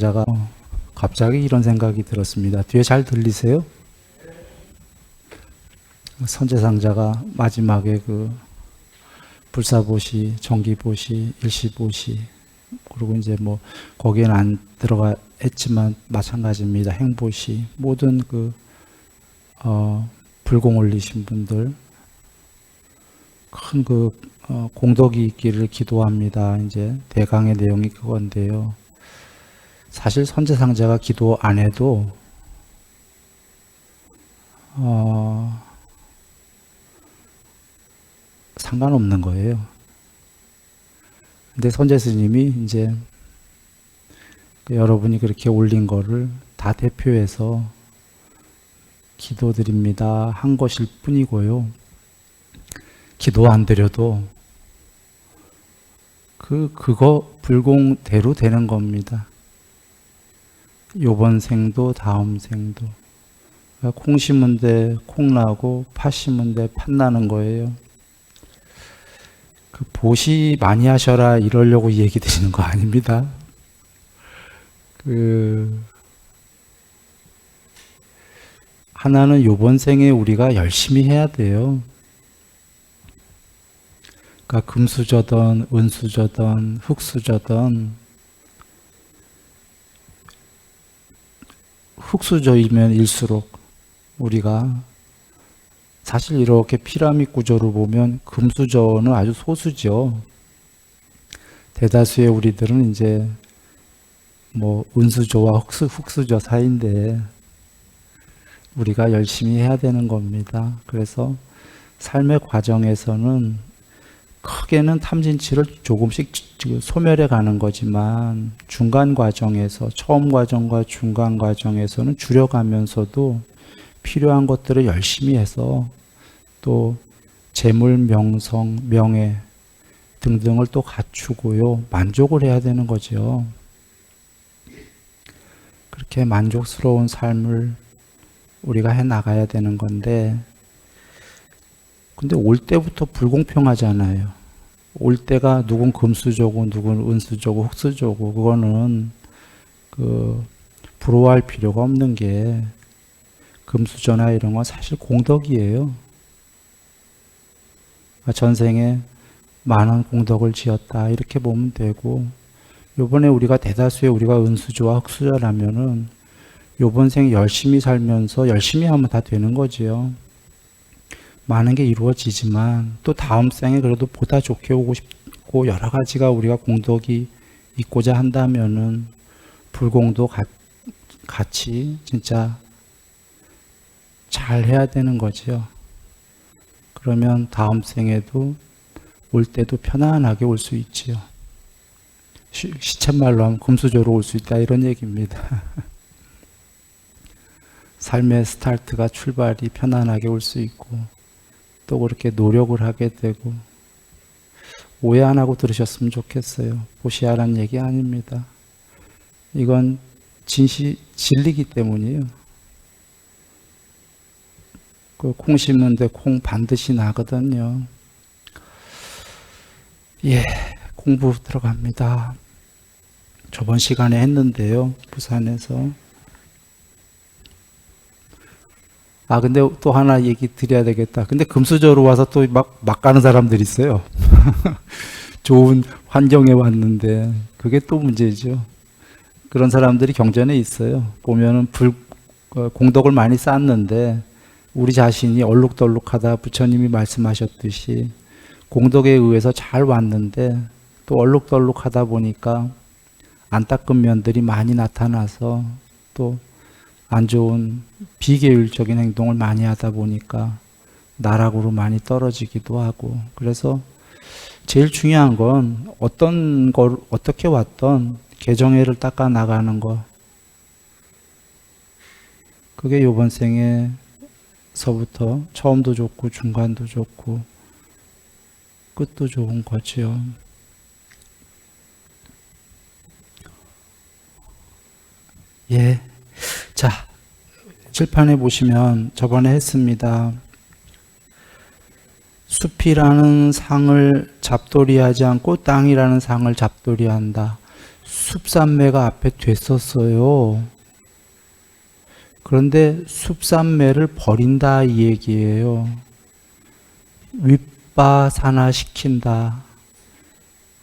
자가 갑자기 이런 생각이 들었습니다. 뒤에 잘 들리세요? 선제상자가 마지막에 그 불사보시, 정기보시, 일시보시, 그리고 이제 뭐 거기에는 안 들어가 했지만 마찬가지입니다. 행보시, 모든 그 불공 올리신 분들 큰 그 공덕이 있기를 기도합니다. 이제 대강의 내용이 그건데요. 사실 선제상자가 기도 안 해도 상관없는 거예요. 근데 선제 스님이 이제 여러분이 그렇게 올린 거를 다 대표해서 기도드립니다 한 것일 뿐이고요. 기도 안 드려도 그거 불공대로 되는 겁니다. 요번 생도 다음 생도. 콩 심은데 콩 나고 팥 심은데 팥 나는 거예요. 그 보시 많이 하셔라 이러려고 이 얘기 드리는 거 아닙니다. 하나는 요번 생에 우리가 열심히 해야 돼요. 그러니까 금수저든 은수저든 흙수저든 흙수저이면 일수록 우리가 사실 이렇게 피라미드 구조로 보면 금수저는 아주 소수죠. 대다수의 우리들은 이제 뭐 은수저와 흙수저 사이인데 우리가 열심히 해야 되는 겁니다. 그래서 삶의 과정에서는 크게는 탐진치를 조금씩 소멸해 가는 거지만 중간 과정에서 처음 과정과 중간 과정에서는 줄여가면서도 필요한 것들을 열심히 해서 또 재물, 명성, 명예 등등을 또 갖추고요. 만족을 해야 되는 거죠. 그렇게 만족스러운 삶을 우리가 해 나가야 되는 건데 근데 올 때부터 불공평하잖아요. 올 때가 누군 금수저고 누군 은수저고 흙수저고 그거는 부러워할 필요가 없는 게 금수저나 이런 건 사실 공덕이에요. 전생에 많은 공덕을 지었다 이렇게 보면 되고 요번에 우리가 대다수의 우리가 은수저와 흙수저라면은 요번 생에 열심히 살면서 열심히 하면 다 되는 거지요. 많은 게 이루어지지만 또 다음 생에 그래도 보다 좋게 오고 싶고 여러 가지가 우리가 공덕이 있고자 한다면은 불공도 같이 진짜 잘 해야 되는 거죠. 그러면 다음 생에도 올 때도 편안하게 올 수 있지요. 시쳇말로 하면 금수저로 올 수 있다 이런 얘기입니다. 삶의 스타트가 출발이 편안하게 올 수 있고 또 그렇게 노력을 하게 되고 오해 안 하고 들으셨으면 좋겠어요. 보시하라는 얘기 아닙니다. 이건 진리이기 때문이에요. 콩 심는데 콩 반드시 나거든요. 예, 공부 들어갑니다. 저번 시간에 했는데요. 부산에서. 근데 또 하나 얘기 드려야 되겠다. 근데 금수저로 와서 또 막 가는 사람들이 있어요. 좋은 환경에 왔는데 그게 또 문제죠. 그런 사람들이 경전에 있어요. 보면은 공덕을 많이 쌓았는데 우리 자신이 얼룩덜룩하다 부처님이 말씀하셨듯이 공덕에 의해서 잘 왔는데 또 얼룩덜룩하다 보니까 안 닦은 면들이 많이 나타나서 또 안 좋은 비계율적인 행동을 많이 하다 보니까 나락으로 많이 떨어지기도 하고 그래서 제일 중요한 건 어떤 걸 어떻게 왔던 개정애를 닦아 나가는 거 그게 이번 생에서부터 처음도 좋고 중간도 좋고 끝도 좋은 거죠. 예. 자, 칠판에 보시면 저번에 했습니다. 숲이라는 상을 잡돌이하지 않고 땅이라는 상을 잡돌이한다. 숲산매가 앞에 됐었어요. 그런데 숲산매를 버린다 이 얘기예요. 윗바산화시킨다.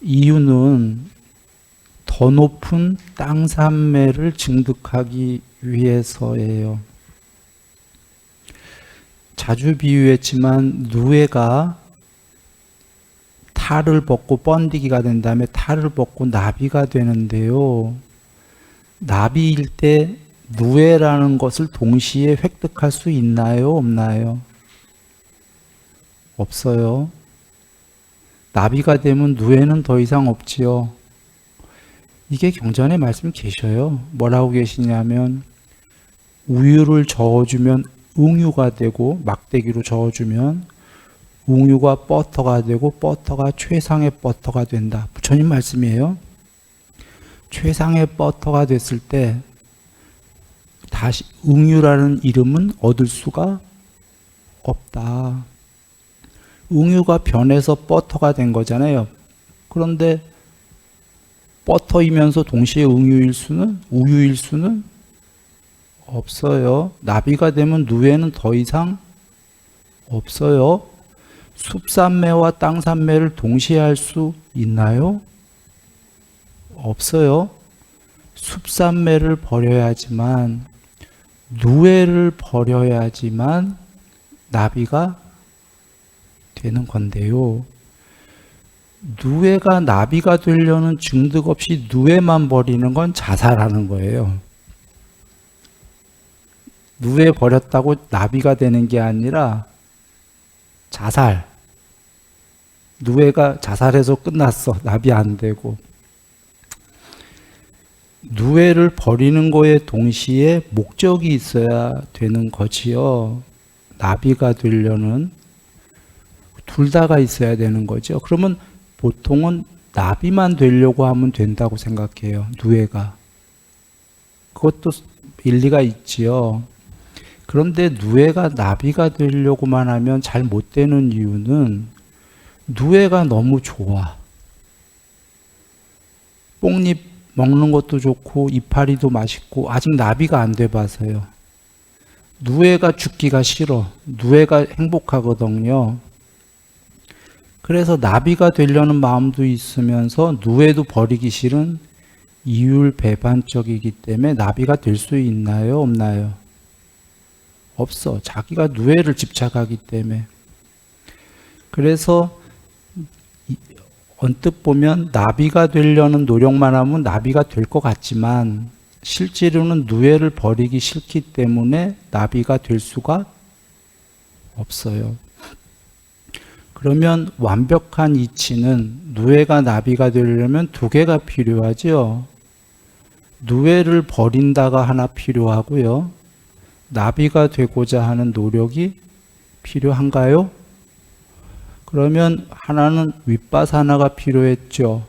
이유는 더 높은 땅산매를 증득하기 위해서예요. 자주 비유했지만 누에가 탈을 벗고 번디기가 된 다음에 탈을 벗고 나비가 되는데요. 나비일 때 누에라는 것을 동시에 획득할 수 있나요? 없나요? 없어요. 나비가 되면 누에는 더 이상 없지요. 이게 경전에 말씀이 계셔요. 뭐라고 계시냐면 우유를 저어주면 웅유가 되고 막대기로 저어주면 웅유가 버터가 되고 버터가 최상의 버터가 된다. 부처님 말씀이에요. 최상의 버터가 됐을 때 다시 웅유라는 이름은 얻을 수가 없다. 웅유가 변해서 버터가 된 거잖아요. 그런데 버터이면서 동시에 웅유일 수는, 우유일 수는 없어요. 나비가 되면 누에는 더 이상 없어요. 숲산매와 땅산매를 동시에 할 수 있나요? 없어요. 숲산매를 버려야지만, 누에를 버려야지만 나비가 되는 건데요. 누에가 나비가 되려는 증득 없이 누에만 버리는 건 자살하는 거예요. 누에 버렸다고 나비가 되는 게 아니라 자살. 누에가 자살해서 끝났어. 나비 안 되고. 누에를 버리는 거에 동시에 목적이 있어야 되는 거지요. 나비가 되려는 둘 다가 있어야 되는 거죠. 그러면 보통은 나비만 되려고 하면 된다고 생각해요. 누에가. 그것도 일리가 있지요. 그런데 누에가 나비가 되려고만 하면 잘 못 되는 이유는 누에가 너무 좋아. 뽕잎 먹는 것도 좋고 이파리도 맛있고 아직 나비가 안 돼봐서요. 누에가 죽기가 싫어. 누에가 행복하거든요. 그래서 나비가 되려는 마음도 있으면서 누에도 버리기 싫은 이율배반적이기 때문에 나비가 될 수 있나요? 없나요? 없어. 자기가 누에를 집착하기 때문에. 그래서 언뜻 보면 나비가 되려는 노력만 하면 나비가 될 것 같지만 실제로는 누에를 버리기 싫기 때문에 나비가 될 수가 없어요. 그러면 완벽한 이치는 누에가 나비가 되려면 두 개가 필요하죠. 누에를 버린다가 하나 필요하고요. 나비가 되고자 하는 노력이 필요한가요? 그러면 하나는 윗바사나가 필요했죠.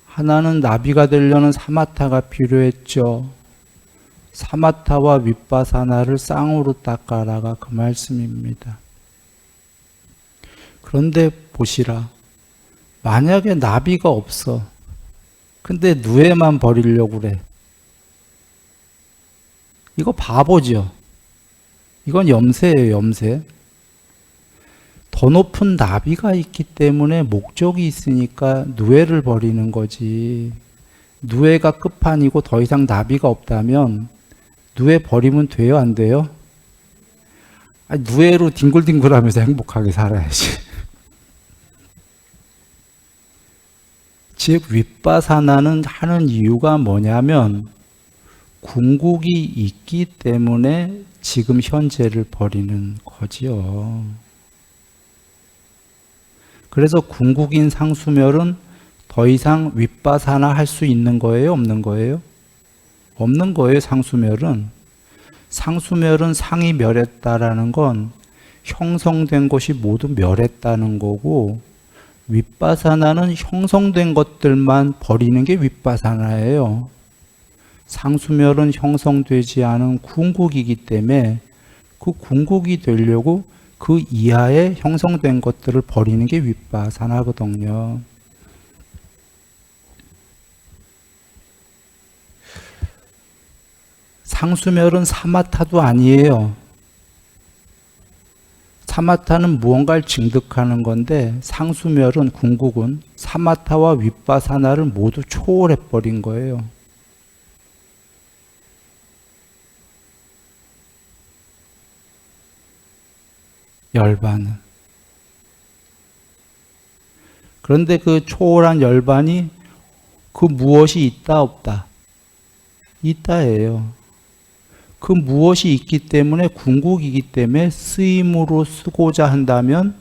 하나는 나비가 되려는 사마타가 필요했죠. 사마타와 윗바사나를 쌍으로 닦아라가 그 말씀입니다. 그런데 보시라. 만약에 나비가 없어. 근데 누에만 버리려고 그래. 이거 바보죠. 이건 염세예요, 염세. 더 높은 나비가 있기 때문에 목적이 있으니까 누에를 버리는 거지. 누에가 끝판이고 더 이상 나비가 없다면 누에 버리면 돼요, 안 돼요? 아니, 누에로 뒹굴뒹굴하면서 행복하게 살아야지. 즉 윗바사나는 하는 이유가 뭐냐면 궁극이 있기 때문에 지금 현재를 버리는 거지요. 그래서 궁극인 상수멸은 더 이상 윗바사나 할 수 있는 거예요? 없는 거예요? 없는 거예요, 상수멸은. 상수멸은 상이 멸했다라는 건 형성된 것이 모두 멸했다는 거고, 윗바사나는 형성된 것들만 버리는 게 윗바사나예요. 상수멸은 형성되지 않은 궁극이기 때문에 그 궁극이 되려고 그 이하에 형성된 것들을 버리는 게 윗바사나거든요. 상수멸은 사마타도 아니에요. 사마타는 무언가를 증득하는 건데 상수멸은 궁극은 사마타와 윗바사나를 모두 초월해버린 거예요. 열반은. 그런데 그 초월한 열반이 그 무엇이 있다 없다? 있다예요. 그 무엇이 있기 때문에 궁극이기 때문에 쓰임으로 쓰고자 한다면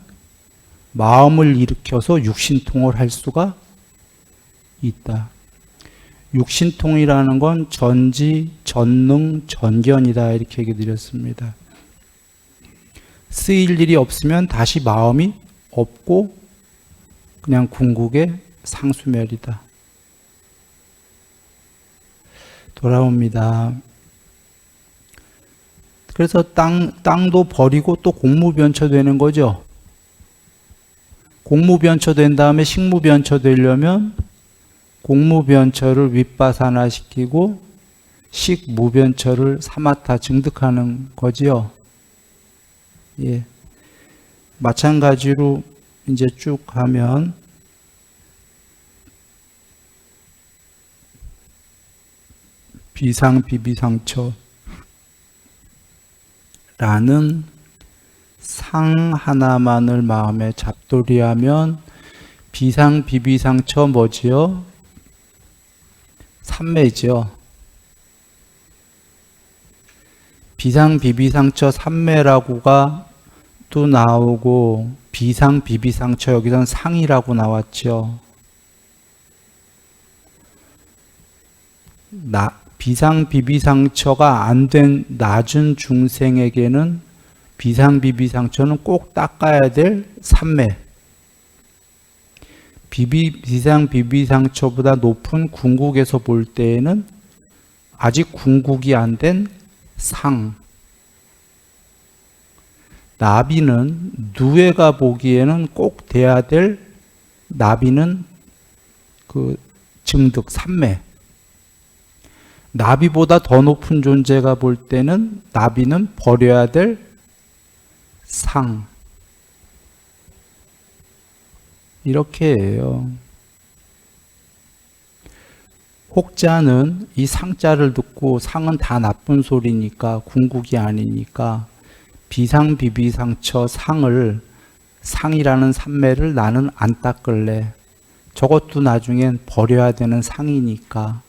마음을 일으켜서 육신통을 할 수가 있다. 육신통이라는 건 전지, 전능, 전견이다 이렇게 얘기 드렸습니다. 쓰일 일이 없으면 다시 마음이 없고 그냥 궁극의 상수멸이다. 돌아옵니다. 그래서 땅도 버리고 또 공무변처되는 거죠. 공무변처된 다음에 식무변처되려면 공무변처를 윗바사나시키고 식무변처를 사마타 증득하는 거지요. 예. 마찬가지로 이제 쭉 하면 비상비비상처 라는 상 하나만을 마음에 잡돌이하면 비상비비상처 뭐지요? 삼매죠. 비상비비상처 삼매라고가 또 나오고 비상비비상처 여기서는 상이라고 나왔죠. 비상비비상처가 안 된 낮은 중생에게는 비상비비상처는 꼭 닦아야 될 삼매. 비상비비상처보다 높은 궁극에서 볼 때에는 아직 궁극이 안 된 상. 나비는 누에가 보기에는 꼭 돼야 될 나비는 그 증득 삼매. 나비보다 더 높은 존재가 볼 때는 나비는 버려야 될 상. 이렇게 해요. 혹자는 이 상자를 듣고 상은 다 나쁜 소리니까 궁극이 아니니까 비상비비상처 상을 상이라는 삼매를 나는 안 닦을래. 저것도 나중엔 버려야 되는 상이니까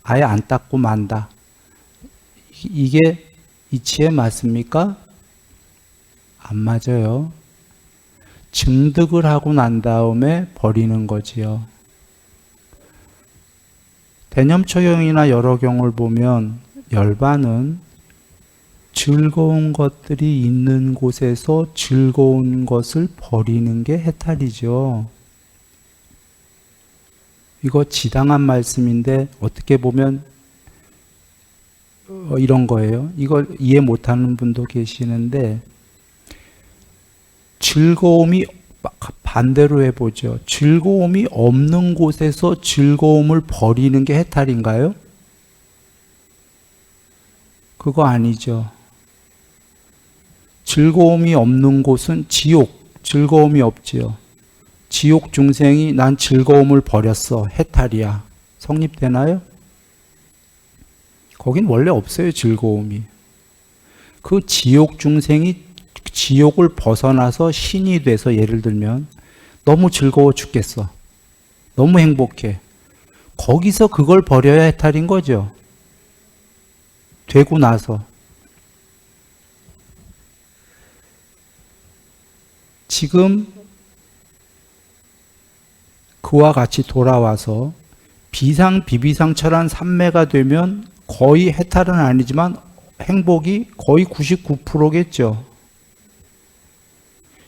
아예 안 닦고 만다. 이게 이치에 맞습니까? 안 맞아요. 증득을 하고 난 다음에 버리는 거지요. 대념처경이나 여러 경을 보면 열반은 즐거운 것들이 있는 곳에서 즐거운 것을 버리는 게 해탈이죠. 이거 지당한 말씀인데 어떻게 보면 이런 거예요. 이걸 이해 못하는 분도 계시는데 즐거움이 반대로 해보죠. 즐거움이 없는 곳에서 즐거움을 버리는 게 해탈인가요? 그거 아니죠. 즐거움이 없는 곳은 지옥, 즐거움이 없지요. 지옥 중생이 난 즐거움을 버렸어. 해탈이야. 성립되나요? 거긴 원래 없어요, 즐거움이. 그 지옥 중생이 지옥을 벗어나서 신이 돼서 예를 들면 너무 즐거워 죽겠어. 너무 행복해. 거기서 그걸 버려야 해탈인 거죠. 되고 나서. 지금 그와 같이 돌아와서 비상비비상처란 삼매가 되면 거의 해탈은 아니지만 행복이 거의 99%겠죠.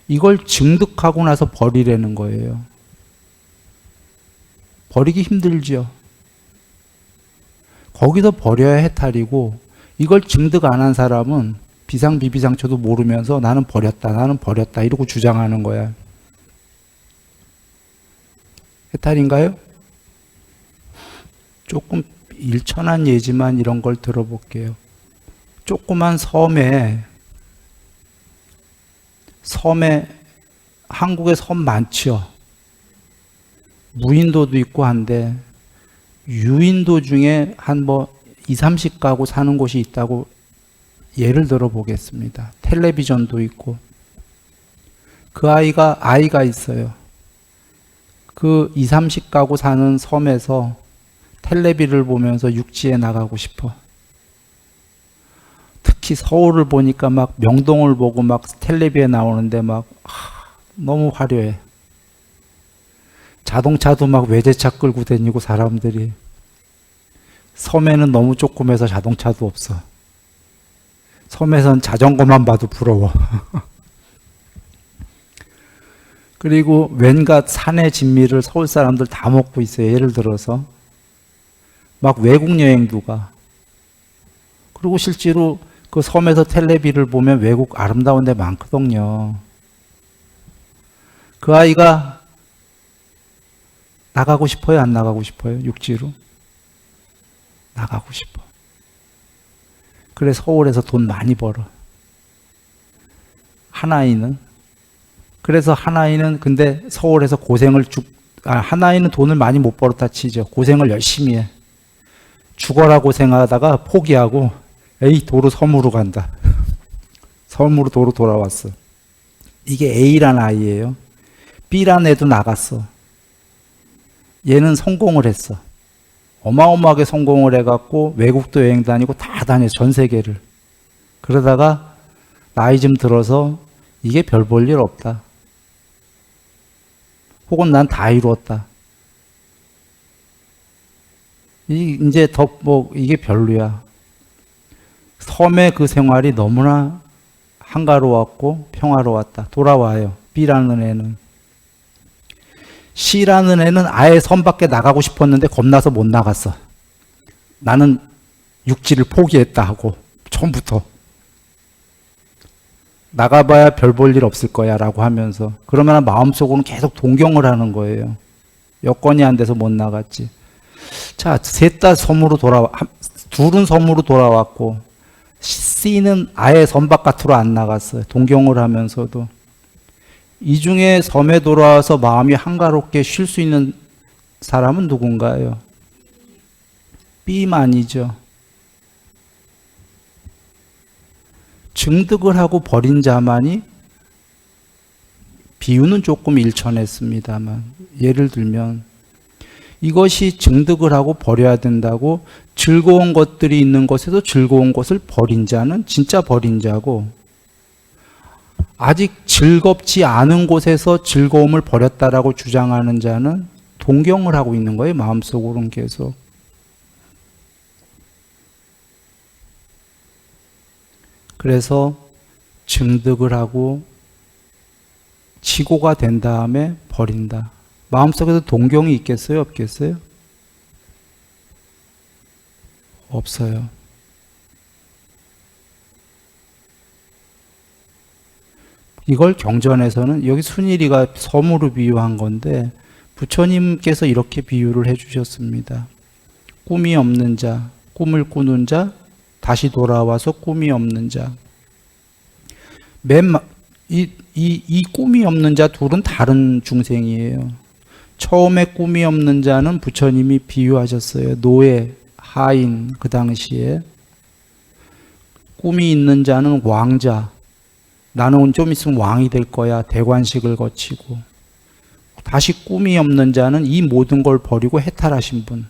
이걸 증득하고 나서 버리라는 거예요. 버리기 힘들죠. 거기서 버려야 해탈이고 이걸 증득 안 한 사람은 비상비비상처도 모르면서 나는 버렸다 이러고 주장하는 거야. 해탈인가요? 조금 일천한 예지만 이런 걸 들어볼게요. 조그만 섬에 한국에 섬 많죠. 무인도도 있고 한데 유인도 중에 한 20, 30가구 사는 곳이 있다고 예를 들어 보겠습니다. 텔레비전도 있고 그 아이가 있어요. 그 20, 30가구 사는 섬에서 텔레비를 보면서 육지에 나가고 싶어. 특히 서울을 보니까 막 명동을 보고 막 텔레비에 나오는데 막 너무 화려해. 자동차도 막 외제차 끌고 다니고 사람들이. 섬에는 너무 조그매서 자동차도 없어. 섬에선 자전거만 봐도 부러워. 그리고 웬갓 산의 진미를 서울 사람들 다 먹고 있어요. 예를 들어서 막 외국 여행도 가. 그리고 실제로 그 섬에서 텔레비를 보면 외국 아름다운 데 많거든요. 그 아이가 나가고 싶어요? 안 나가고 싶어요? 육지로? 나가고 싶어. 그래 서울에서 돈 많이 벌어. 그래서 한 아이는 근데 서울에서 한 아이는 돈을 많이 못 벌었다 치죠. 고생을 열심히 해. 죽어라 고생하다가 포기하고 도로 섬으로 간다. 섬으로 도로 돌아왔어. 이게 A란 아이예요. B란 애도 나갔어. 얘는 성공을 했어. 어마어마하게 성공을 해갖고 외국도 여행 다니고 다 다녀, 전 세계를. 그러다가 나이 좀 들어서 이게 별 볼 일 없다. 혹은 난 다 이루었다. 이제 이게 별로야. 섬의 그 생활이 너무나 한가로웠고 평화로웠다. 돌아와요. B라는 애는. C라는 애는 아예 섬 밖에 나가고 싶었는데 겁나서 못 나갔어. 나는 육지를 포기했다 하고 처음부터. 나가봐야 별 볼 일 없을 거야 라고 하면서. 그러면 마음속으로는 계속 동경을 하는 거예요. 여건이 안 돼서 못 나갔지. 자, 셋 다 둘은 섬으로 돌아왔고 C는 아예 섬 바깥으로 안 나갔어요. 동경을 하면서도. 이 중에 섬에 돌아와서 마음이 한가롭게 쉴 수 있는 사람은 누군가요? B만이죠. 증득을 하고 버린 자만이, 비유는 조금 일천했습니다만, 예를 들면 이것이 증득을 하고 버려야 된다고 즐거운 것들이 있는 것에서 즐거운 것을 버린 자는 진짜 버린 자고, 아직 즐겁지 않은 곳에서 즐거움을 버렸다라고 주장하는 자는 동경을 하고 있는 거예요. 마음속으로는 계속. 그래서 증득을 하고 치고가 된 다음에 버린다. 마음속에서 동경이 있겠어요? 없겠어요? 없어요. 이걸 경전에서는, 여기 순일이가 섬으로 비유한 건데 부처님께서 이렇게 비유를 해주셨습니다. 꿈이 없는 자, 꿈을 꾸는 자, 다시 돌아와서 꿈이 없는 자. 이 꿈이 없는 자 둘은 다른 중생이에요. 처음에 꿈이 없는 자는 부처님이 비유하셨어요. 노예, 하인, 그 당시에. 꿈이 있는 자는 왕자. 나는 좀 있으면 왕이 될 거야. 대관식을 거치고. 다시 꿈이 없는 자는 이 모든 걸 버리고 해탈하신 분.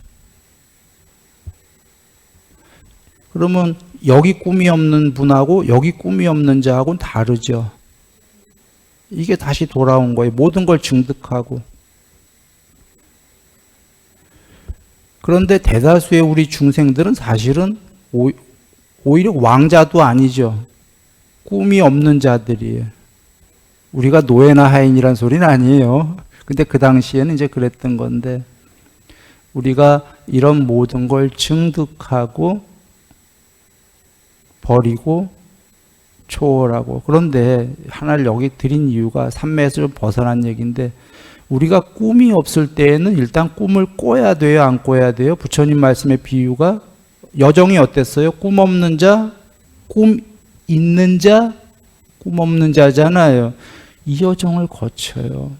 그러면 여기 꿈이 없는 분하고 여기 꿈이 없는 자하고는 다르죠. 이게 다시 돌아온 거예요. 모든 걸 증득하고. 그런데 대다수의 우리 중생들은 사실은 오히려 왕자도 아니죠. 꿈이 없는 자들이에요. 우리가 노예나 하인이란 소리는 아니에요. 근데 그 당시에는 이제 그랬던 건데, 우리가 이런 모든 걸 증득하고 버리고 초월하고. 그런데 하나를 여기 드린 이유가 삼매에서 좀 벗어난 얘기인데, 우리가 꿈이 없을 때에는 일단 꿈을 꿔야 돼요, 안 꿔야 돼요? 부처님 말씀의 비유가 여정이 어땠어요? 꿈 없는 자, 꿈 있는 자, 꿈 없는 자잖아요. 이 여정을 거쳐요.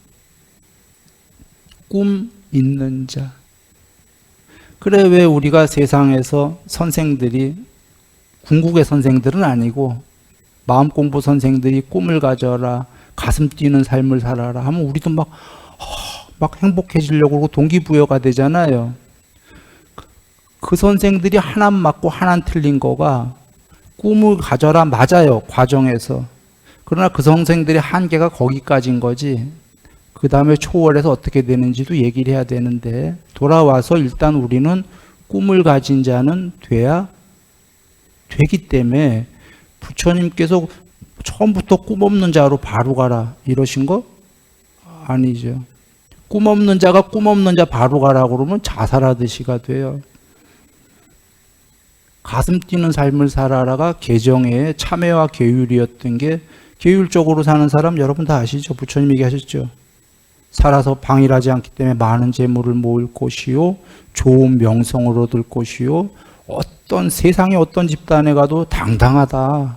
꿈 있는 자. 그래 왜 우리가 세상에서 선생들이, 궁극의 선생들은 아니고 마음 공부 선생들이 꿈을 가져라, 가슴 뛰는 삶을 살아라 하면 우리도 막 행복해지려고 그러고 동기부여가 되잖아요. 그 선생들이 하나 맞고 하나 틀린 거가 꿈을 가져라 맞아요, 과정에서. 그러나 그 선생들의 한계가 거기까지인 거지. 그 다음에 초월해서 어떻게 되는지도 얘기를 해야 되는데, 돌아와서 일단 우리는 꿈을 가진 자는 돼야 되기 때문에 부처님께서 처음부터 꿈 없는 자로 바로 가라 이러신 거 아니죠. 꿈 없는 자가 꿈 없는 자 바로 가라고 그러면 자살하듯이가 돼요. 가슴 뛰는 삶을 살아라가 개정의 참회와 계율이었던 게, 계율적으로 사는 사람 여러분 다 아시죠? 부처님 얘기하셨죠. 살아서 방일하지 않기 때문에 많은 재물을 모을 것이요, 좋은 명성을 얻을 것이요, 어떤 세상의 어떤 집단에 가도 당당하다.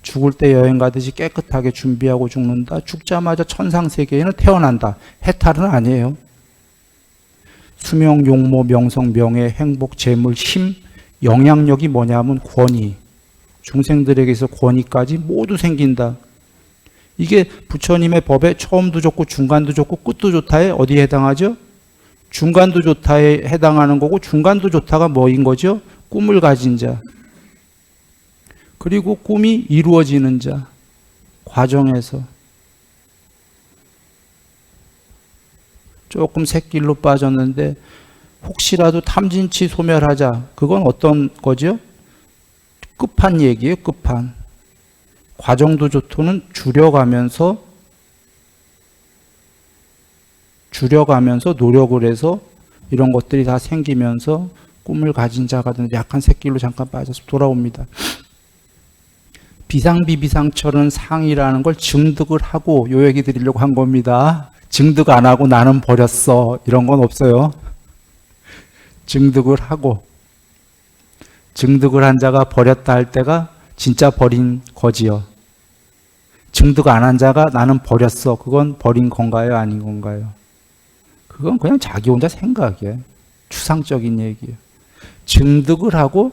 죽을 때 여행 가듯이 깨끗하게 준비하고 죽는다. 죽자마자 천상세계에는 태어난다. 해탈은 아니에요. 수명, 용모, 명성, 명예, 행복, 재물, 힘, 영향력이 뭐냐면 권위. 중생들에게서 권위까지 모두 생긴다. 이게 부처님의 법에 처음도 좋고 중간도 좋고 끝도 좋다에 어디에 해당하죠? 중간도 좋다에 해당하는 거고, 중간도 좋다가 뭐인 거죠? 꿈을 가진 자. 그리고 꿈이 이루어지는 자. 과정에서. 조금 샛길로 빠졌는데 혹시라도 탐진치 소멸하자. 그건 어떤 거죠? 끝판 얘기예요, 끝판. 과정도 좋도는 줄여가면서 노력을 해서 이런 것들이 다 생기면서 꿈을 가진 자가 되는데, 약간 샛길로 잠깐 빠져서 돌아옵니다. 비상비비상철은 상이라는 걸 증득을 하고 요 얘기 드리려고 한 겁니다. 증득 안 하고 나는 버렸어 이런 건 없어요. 증득을 하고, 증득을 한 자가 버렸다 할 때가 진짜 버린 거지요. 증득 안 한 자가 나는 버렸어, 그건 버린 건가요, 아닌 건가요? 그건 그냥 자기 혼자 생각이에요. 추상적인 얘기예요. 증득을 하고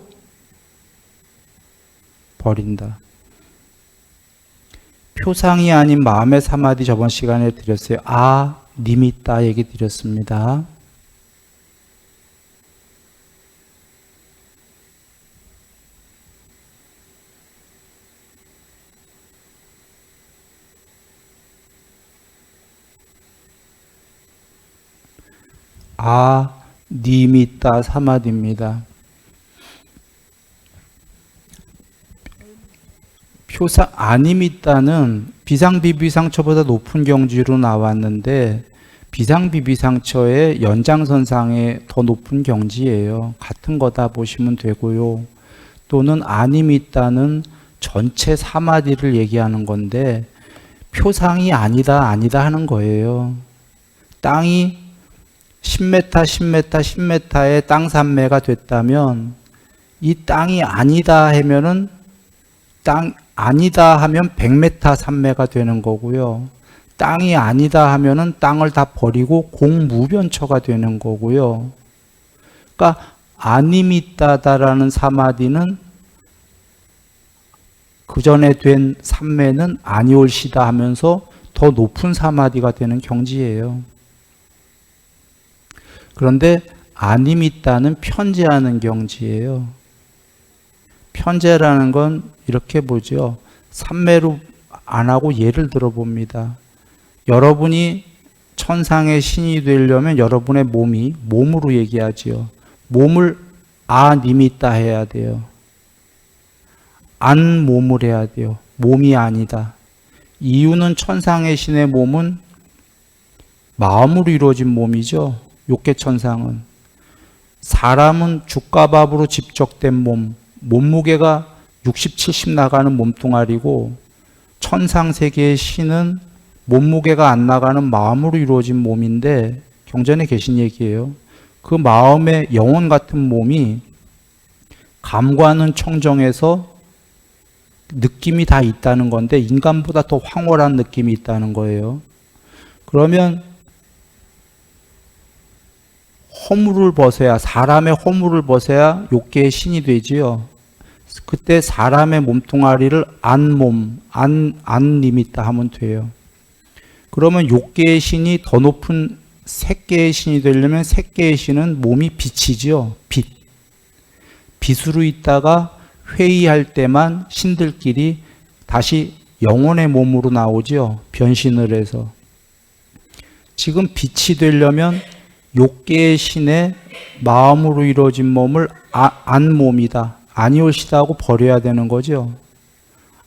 버린다. 표상이 아닌 마음의 사마디 저번 시간에 드렸어요. 니미따 얘기 드렸습니다. 니미따 사마디입니다. 표상 아니미따는 비상비비상처보다 높은 경지로 나왔는데, 비상비비상처의 연장선상에 더 높은 경지예요. 같은 거다 보시면 되고요. 또는 아니미따는 전체 사마디를 얘기하는 건데, 표상이 아니다 하는 거예요. 땅이 10m, 10m, 10m의 땅 산매가 됐다면, 이 땅이 아니다 하면은 아니다 하면 100m 산매가 되는 거고요. 땅이 아니다 하면은 땅을 다 버리고 공무변처가 되는 거고요. 그러니까 아니미따다라는 사마디는 그 전에 된 산매는 아니올시다 하면서 더 높은 사마디가 되는 경지예요. 그런데 아니미따는 편재하는 경지예요. 편재라는 건 이렇게 보죠. 삼매로 안 하고 예를 들어 봅니다. 여러분이 천상의 신이 되려면 여러분의 몸으로 얘기하지요. 몸을 아니미따 해야 돼요. 안 몸을 해야 돼요. 몸이 아니다. 이유는 천상의 신의 몸은 마음으로 이루어진 몸이죠. 욕계천상은. 사람은 죽과 밥으로 집적된 몸, 몸무게가 60, 70 나가는 몸뚱아리고, 천상세계의 신은 몸무게가 안 나가는 마음으로 이루어진 몸인데 경전에 계신 얘기예요. 그 마음의 영혼 같은 몸이 감과는 청정해서 느낌이 다 있다는 건데 인간보다 더 황홀한 느낌이 있다는 거예요. 그러면 허물을 벗어야, 사람의 허물을 벗어야 욕계의 신이 되지요. 그때 사람의 몸뚱아리를 안몸, 안리미타 하면 돼요. 그러면 욕계의 신이 더 높은 색계의 신이 되려면 색계의 신은 몸이 빛이지요. 빛. 빛으로 있다가 회의할 때만 신들끼리 다시 영혼의 몸으로 나오지요. 변신을 해서. 지금 빛이 되려면 욕계의 신의 마음으로 이루어진 몸을 안몸이다, 아니올시다 하고 버려야 되는 거죠.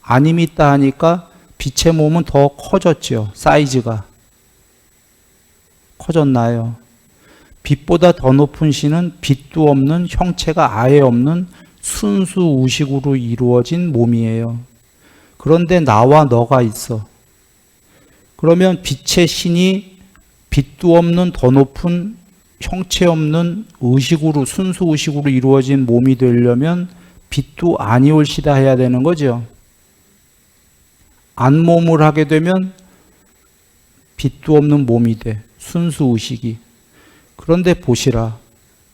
아니미다 하니까 빛의 몸은 더 커졌죠. 사이즈가 커졌나요? 빛보다 더 높은 신은 빛도 없는, 형체가 아예 없는 순수 우식으로 이루어진 몸이에요. 그런데 나와 너가 있어. 그러면 빛의 신이 빛도 없는 더 높은 형체 없는 의식으로, 순수 의식으로 이루어진 몸이 되려면 빛도 아니올시다 해야 되는 거죠. 안몸을 하게 되면 빛도 없는 몸이 돼. 순수 의식이. 그런데 보시라.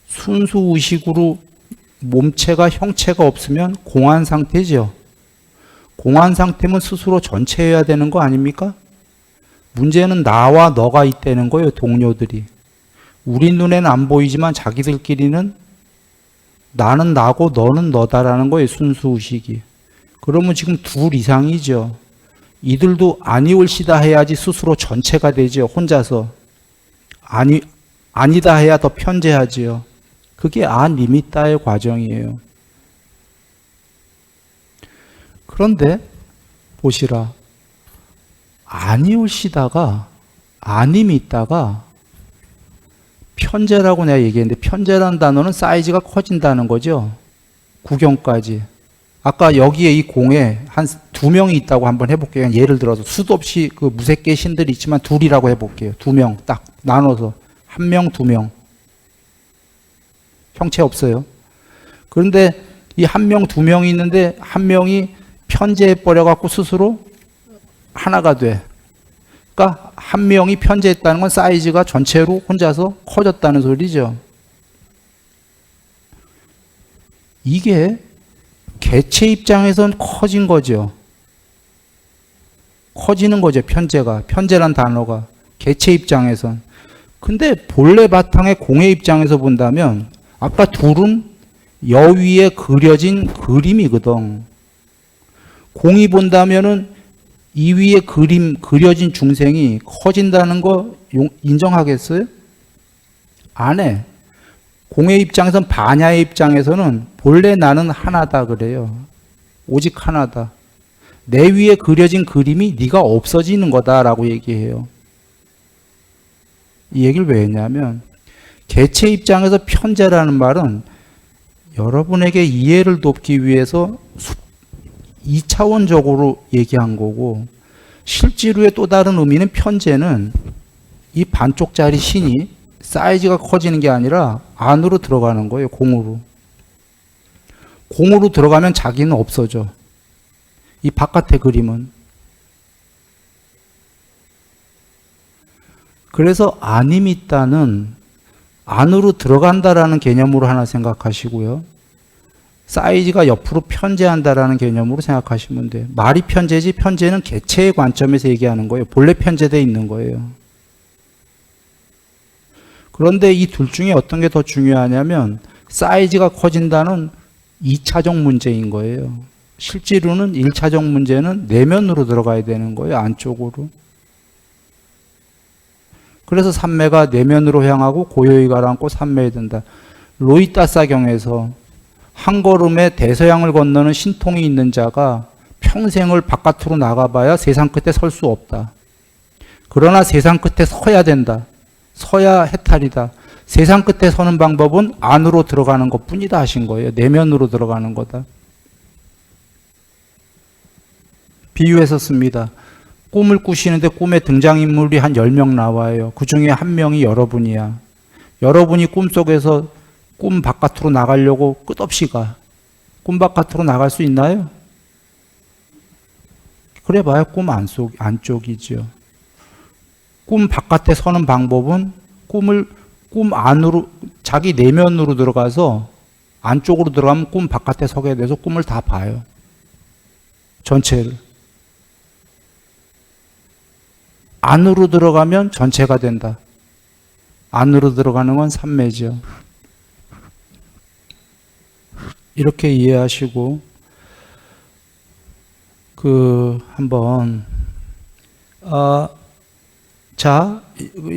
순수 의식으로 몸체가, 형체가 없으면 공한 상태죠. 공한 상태면 스스로 전체여야 되는 거 아닙니까? 문제는 나와 너가 있다는 거예요. 동료들이. 우리 눈에는 안 보이지만 자기들끼리는 나는 나고 너는 너다라는 거예요. 순수 의식이. 그러면 지금 둘 이상이죠. 이들도 아니올시다 해야지 스스로 전체가 되죠. 혼자서. 아니다 해야 더 편재하지요. 그게 아니미따의 과정이에요. 그런데 보시라. 아니올시다가 아니미따가 편재라고 내가 얘기했는데, 편재라는 단어는 사이즈가 커진다는 거죠. 구경까지. 아까 여기에 이 공에 한 2명이 있다고 한번 해볼게요. 예를 들어서 수도 없이 그 무색계 신들이 있지만 둘이라고 해볼게요. 2명 딱 나눠서 1명, 2명. 형체 없어요. 그런데 이 1명, 2명이 있는데 한 명이 편재해버려갖고 스스로 하나가 돼. 그러니까 한 명이 편재했다는 건 사이즈가 전체로 혼자서 커졌다는 소리죠. 이게 개체 입장에선 커진 거죠. 커지는 거죠. 편재가. 편재란 단어가. 개체 입장에선. 근데 본래 바탕의 공의 입장에서 본다면 아까 둘은 여위에 그려진 그림이거든. 공이 본다면은 이 위에 그려진 중생이 커진다는 거 인정하겠어요? 안 해. 공의 입장에서는, 반야의 입장에서는 본래 나는 하나다 그래요. 오직 하나다. 내 위에 그려진 그림이 네가 없어지는 거다라고 얘기해요. 이 얘기를 왜 했냐면, 개체 입장에서 편재라는 말은 여러분에게 이해를 돕기 위해서 2차원적으로 얘기한 거고, 실제로의 또 다른 의미는, 편재는 이 반쪽짜리 신이 사이즈가 커지는 게 아니라 안으로 들어가는 거예요. 공으로. 공으로 들어가면 자기는 없어져. 이 바깥의 그림은. 그래서 아니미따는 안으로 들어간다라는 개념으로 하나 생각하시고요. 사이즈가 옆으로 편재한다라는 개념으로 생각하시면 돼요. 말이 편재지, 편재는 개체의 관점에서 얘기하는 거예요. 본래 편재되어 있는 거예요. 그런데 이 둘 중에 어떤 게 더 중요하냐면, 사이즈가 커진다는 2차적 문제인 거예요. 실제로는 1차적 문제는 내면으로 들어가야 되는 거예요. 안쪽으로. 그래서 삼매가 내면으로 향하고 고요히 가라앉고 삼매에 든다. 로이따사경에서 한 걸음에 대서양을 건너는 신통이 있는 자가 평생을 바깥으로 나가봐야 세상 끝에 설 수 없다. 그러나 세상 끝에 서야 된다. 서야 해탈이다. 세상 끝에 서는 방법은 안으로 들어가는 것뿐이다 하신 거예요. 내면으로 들어가는 거다. 비유해서 씁니다. 꿈을 꾸시는데 꿈에 등장인물이 한 10명 나와요. 그 중에 한 명이 여러분이야. 여러분이 꿈속에서 꿈 바깥으로 나가려고 끝없이 가. 꿈 바깥으로 나갈 수 있나요? 그래 봐야 꿈 안쪽이죠. 꿈 바깥에 서는 방법은 꿈 안으로, 자기 내면으로 들어가서 안쪽으로 들어가면 꿈 바깥에 서게 돼서 꿈을 다 봐요. 전체를. 안으로 들어가면 전체가 된다. 안으로 들어가는 건 삼매죠. 이렇게 이해하시고, 한번, 자,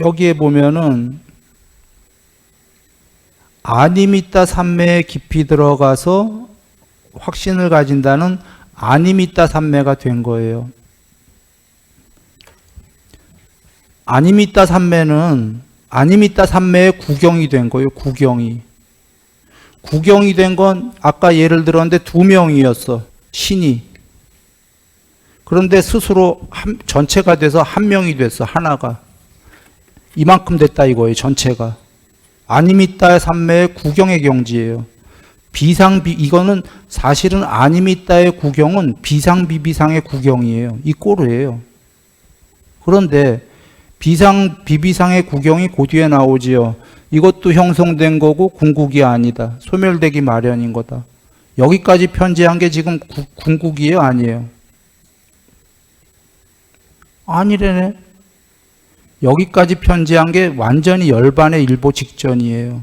여기에 보면은, 아니미따 삼매에 깊이 들어가서 확신을 가진다는 아니미따 삼매가 된 거예요. 아니미따 삼매는 아니미따 삼매의 구경이 된 거예요. 구경이 된 건 아까 예를 들었는데 2명이었어. 신이. 그런데 스스로 전체가 돼서 한 명이 됐어. 하나가. 이만큼 됐다 이거예요. 전체가. 아니미따 삼매의 구경의 경지예요. 이거는 사실은 아니미따의 구경은 비상비비상의 구경이에요. 이 꼴이에요. 그런데 비비상의 구경이 그 뒤에 나오지요. 이것도 형성된 거고 궁극이 아니다. 소멸되기 마련인 거다. 여기까지 편지한 게 지금 궁극이에요? 아니에요? 아니래네. 여기까지 편지한 게 완전히 열반의 일보 직전이에요.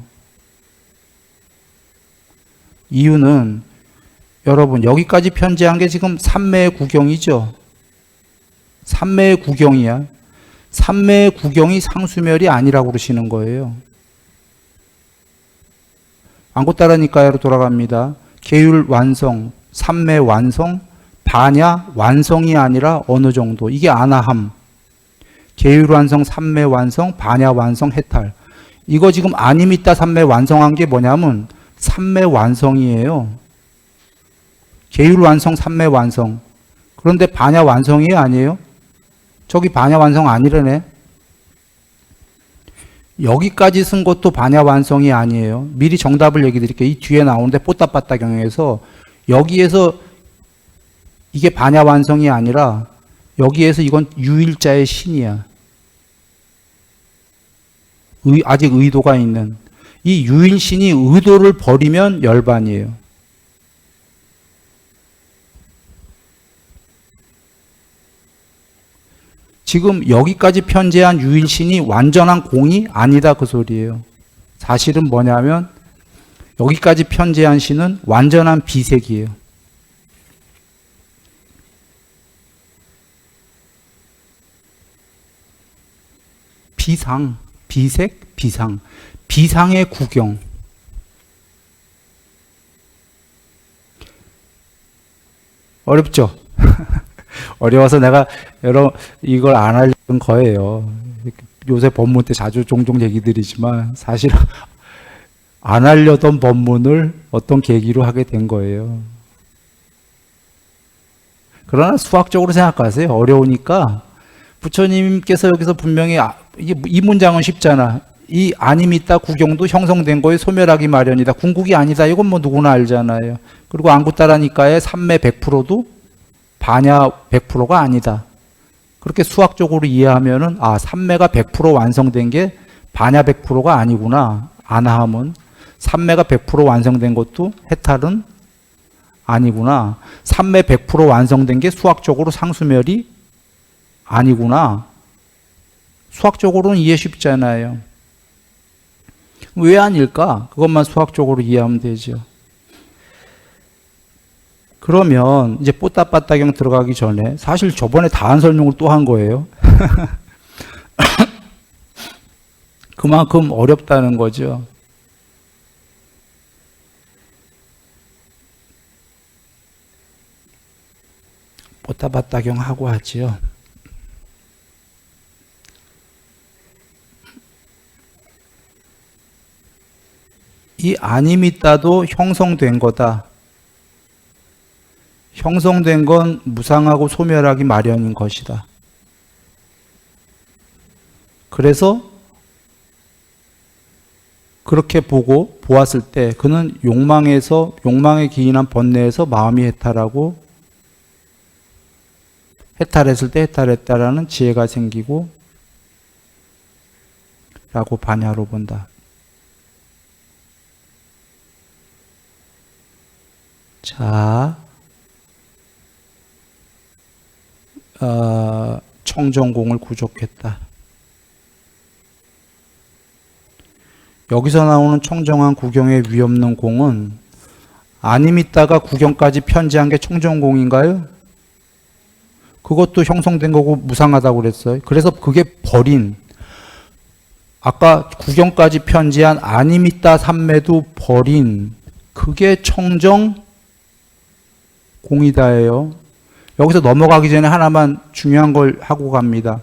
이유는 여러분 여기까지 편지한 게 지금 삼매의 구경이죠. 삼매의 구경이야. 삼매의 구경이 상수멸이 아니라고 그러시는 거예요. 안고따라니까야로 돌아갑니다. 계율 완성, 삼매 완성, 반야 완성이 아니라 어느 정도. 이게 아나함. 계율 완성, 삼매 완성, 반야 완성, 해탈. 이거 지금 아니미따 삼매 완성한 게 뭐냐면 삼매 완성이에요. 계율 완성, 삼매 완성. 그런데 반야 완성이 아니에요? 저기 반야 완성 아니래네. 여기까지 쓴 것도 반야 완성이 아니에요. 미리 정답을 얘기 드릴게요. 이 뒤에 나오는데 뽀따빠따경에서 여기에서 이게 반야 완성이 아니라 여기에서 이건 유일자의 신이야. 아직 의도가 있는. 이 유일신이 의도를 버리면 열반이에요. 지금 여기까지 편재한 유일신이 완전한 공이 아니다 그 소리예요. 사실은 뭐냐면 여기까지 편재한 신은 완전한 비색이에요. 비상, 비색, 비상. 비상의 구경. 어렵죠? 어려워서 내가 이걸 안 하려던 거예요. 요새 법문 때 자주 종종 얘기 드리지만 사실 안 하려던 법문을 어떤 계기로 하게 된 거예요. 그러나 수학적으로 생각하세요. 어려우니까 부처님께서 여기서 분명히 이 문장은 쉽잖아. 이 아니미따 구경도 형성된 거에 소멸하기 마련이다. 궁극이 아니다. 이건 뭐 누구나 알잖아요. 그리고 안구따라니까의 삼매 100%도 반야 100%가 아니다. 그렇게 수학적으로 이해하면은 삼매가 100% 완성된 게 반야 100%가 아니구나. 아나함은 삼매가 100% 완성된 것도 해탈은 아니구나. 삼매 100% 완성된 게 수학적으로 상수멸이 아니구나. 수학적으로는 이해 쉽잖아요. 왜 아닐까? 그것만 수학적으로 이해하면 되죠. 그러면 이제 뽀따빠따경 들어가기 전에 사실 저번에 다 한 설명을 또 한 거예요. 그만큼 어렵다는 거죠. 뽀따빠따경 하고 하지요. 이 아니미따도 형성된 거다. 형성된 건 무상하고 소멸하기 마련인 것이다. 그래서 그렇게 보았을 때 그는 욕망에 기인한 번뇌에서 마음이 해탈하고, 해탈했을 때 해탈했다라는 지혜가 생기고 라고 반야로 본다. 자, 청정공을 구족했다. 여기서 나오는 청정한 구경의 위없는 공은 아님 있다가 구경까지 편지한 게 청정공인가요? 그것도 형성된 거고 무상하다고 그랬어요. 그래서 그게 버린, 아까 구경까지 편지한 아님 있다 삼매도 버린, 그게 청정공이다예요. 여기서 넘어가기 전에 하나만 중요한 걸 하고 갑니다.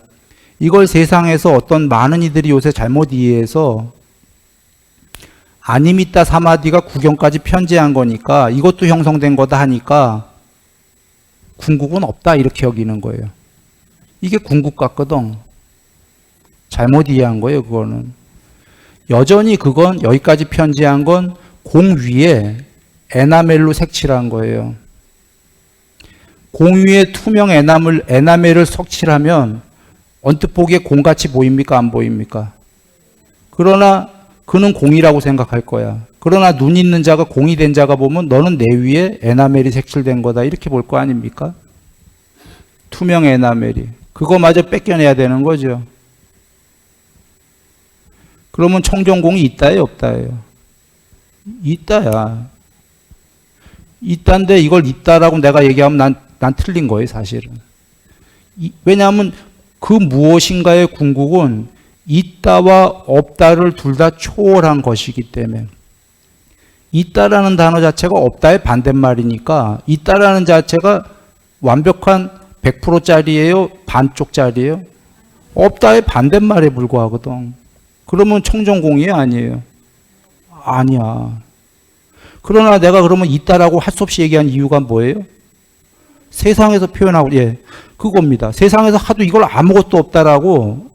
이걸 세상에서 어떤 많은 이들이 요새 잘못 이해해서 아님 있다 사마디가 구경까지 편지한 거니까 이것도 형성된 거다 하니까 궁극은 없다 이렇게 여기는 거예요. 이게 궁극 같거든. 잘못 이해한 거예요. 그거는 여전히 그건 여기까지 편지한 건 공 위에 에나멜로 색칠한 거예요. 공 위에 투명 에나멜을 색칠하면 언뜻 보기에 공같이 보입니까? 안 보입니까? 그러나 그는 공이라고 생각할 거야. 그러나 눈 있는 자가, 공이 된 자가 보면 너는 내 위에 에나멜이 색칠된 거다 이렇게 볼 거 아닙니까? 투명 에나멜이. 그거마저 뺏겨내야 되는 거죠. 그러면 청정공이 있다예요, 없다예요? 있다야. 있다인데 이걸 있다라고 내가 얘기하면 난 틀린 거예요, 사실은. 왜냐하면 그 무엇인가의 궁극은 있다와 없다를 둘 다 초월한 것이기 때문에. 있다라는 단어 자체가 없다의 반대말이니까 있다라는 자체가 완벽한 100%짜리예요? 반쪽짜리예요? 없다의 반대말에 불과하거든. 그러면 청정공이 아니에요. 아니야. 그러나 내가 그러면 있다라고 할 수 없이 얘기한 이유가 뭐예요? 세상에서 표현하고, 그겁니다. 세상에서 하도 이걸 아무것도 없다라고,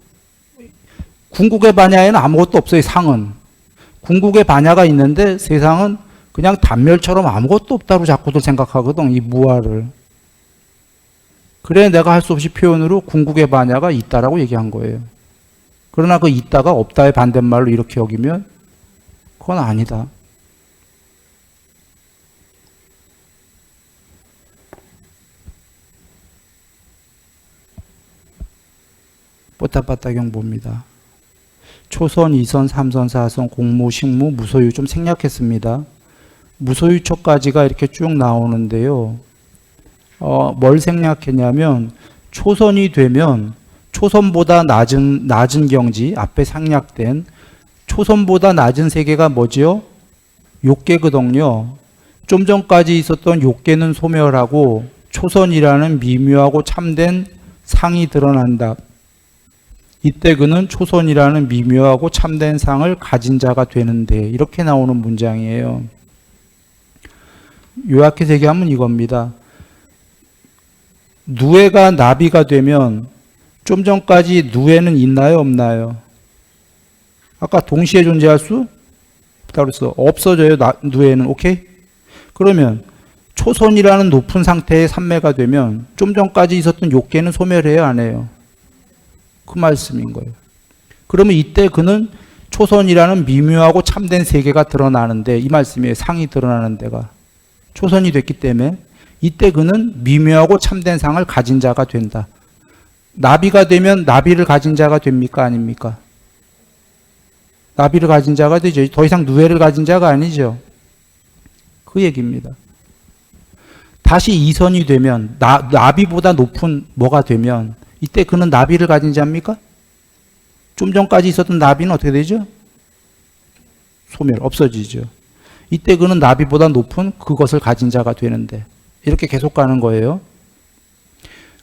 궁극의 반야에는 아무것도 없어요, 상은. 궁극의 반야가 있는데 세상은 그냥 단멸처럼 아무것도 없다고 자꾸들 생각하거든, 이 무아를. 그래 내가 할 수 없이 표현으로 궁극의 반야가 있다라고 얘기한 거예요. 그러나 그 있다가 없다의 반대말로 이렇게 여기면 그건 아니다. 뽀따빠따경 봅니다. 초선, 2선, 3선, 4선, 공무, 식무, 무소유 좀 생략했습니다. 무소유초까지가 이렇게 쭉 나오는데요. 뭘 생략했냐면 초선이 되면 초선보다 낮은 경지, 앞에 생략된 초선보다 낮은 세계가 뭐지요? 욕계거든요. 좀 전까지 있었던 욕계는 소멸하고 초선이라는 미묘하고 참된 상이 드러난다. 이때 그는 초선이라는 미묘하고 참된 상을 가진 자가 되는데, 이렇게 나오는 문장이에요. 요약해서 얘기하면 이겁니다. 누에가 나비가 되면 좀 전까지 누에는 있나요, 없나요? 아까 동시에 존재할 수 없다고 그랬어. 없어져요, 누에는. 오케이? 그러면 초선이라는 높은 상태의 삼매가 되면 좀 전까지 있었던 욕계는 소멸해요, 안 해요? 그 말씀인 거예요. 그러면 이때 그는 초선이라는 미묘하고 참된 세계가 드러나는데, 이 말씀이에요. 상이 드러나는 데가. 초선이 됐기 때문에 이때 그는 미묘하고 참된 상을 가진 자가 된다. 나비가 되면 나비를 가진 자가 됩니까? 아닙니까? 나비를 가진 자가 되죠. 더 이상 누에를 가진 자가 아니죠. 그 얘기입니다. 다시 이선이 되면, 나비보다 높은 뭐가 되면 이때 그는 나비를 가진 자입니까? 좀 전까지 있었던 나비는 어떻게 되죠? 소멸, 없어지죠. 이때 그는 나비보다 높은 그것을 가진 자가 되는데, 이렇게 계속 가는 거예요.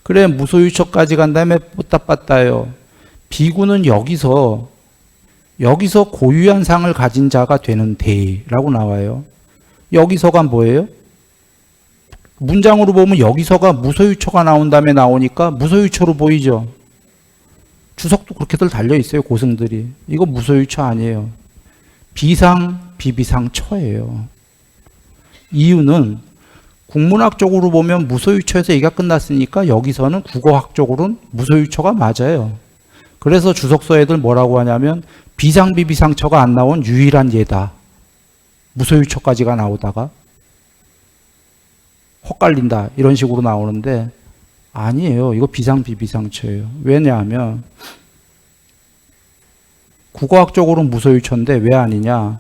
그래 무소유처까지 간 다음에 뽀따빠따요. 비구는 여기서 고유한 상을 가진 자가 되는데 라고 나와요. 여기서가 뭐예요? 문장으로 보면 여기서가 무소유처가 나온 다음에 나오니까 무소유처로 보이죠. 주석도 그렇게들 달려 있어요. 고승들이. 이거 무소유처 아니에요. 비상, 비비상처예요. 이유는 국문학적으로 보면 무소유처에서 얘기가 끝났으니까 여기서는 국어학적으로는 무소유처가 맞아요. 그래서 주석서 애들 뭐라고 하냐면 비상, 비비상처가 안 나온 유일한 예다. 무소유처까지가 나오다가 헛갈린다 이런 식으로 나오는데 아니에요. 이거 비상, 비비상처예요. 왜냐하면 국어학적으로는 무소유처인데 왜 아니냐.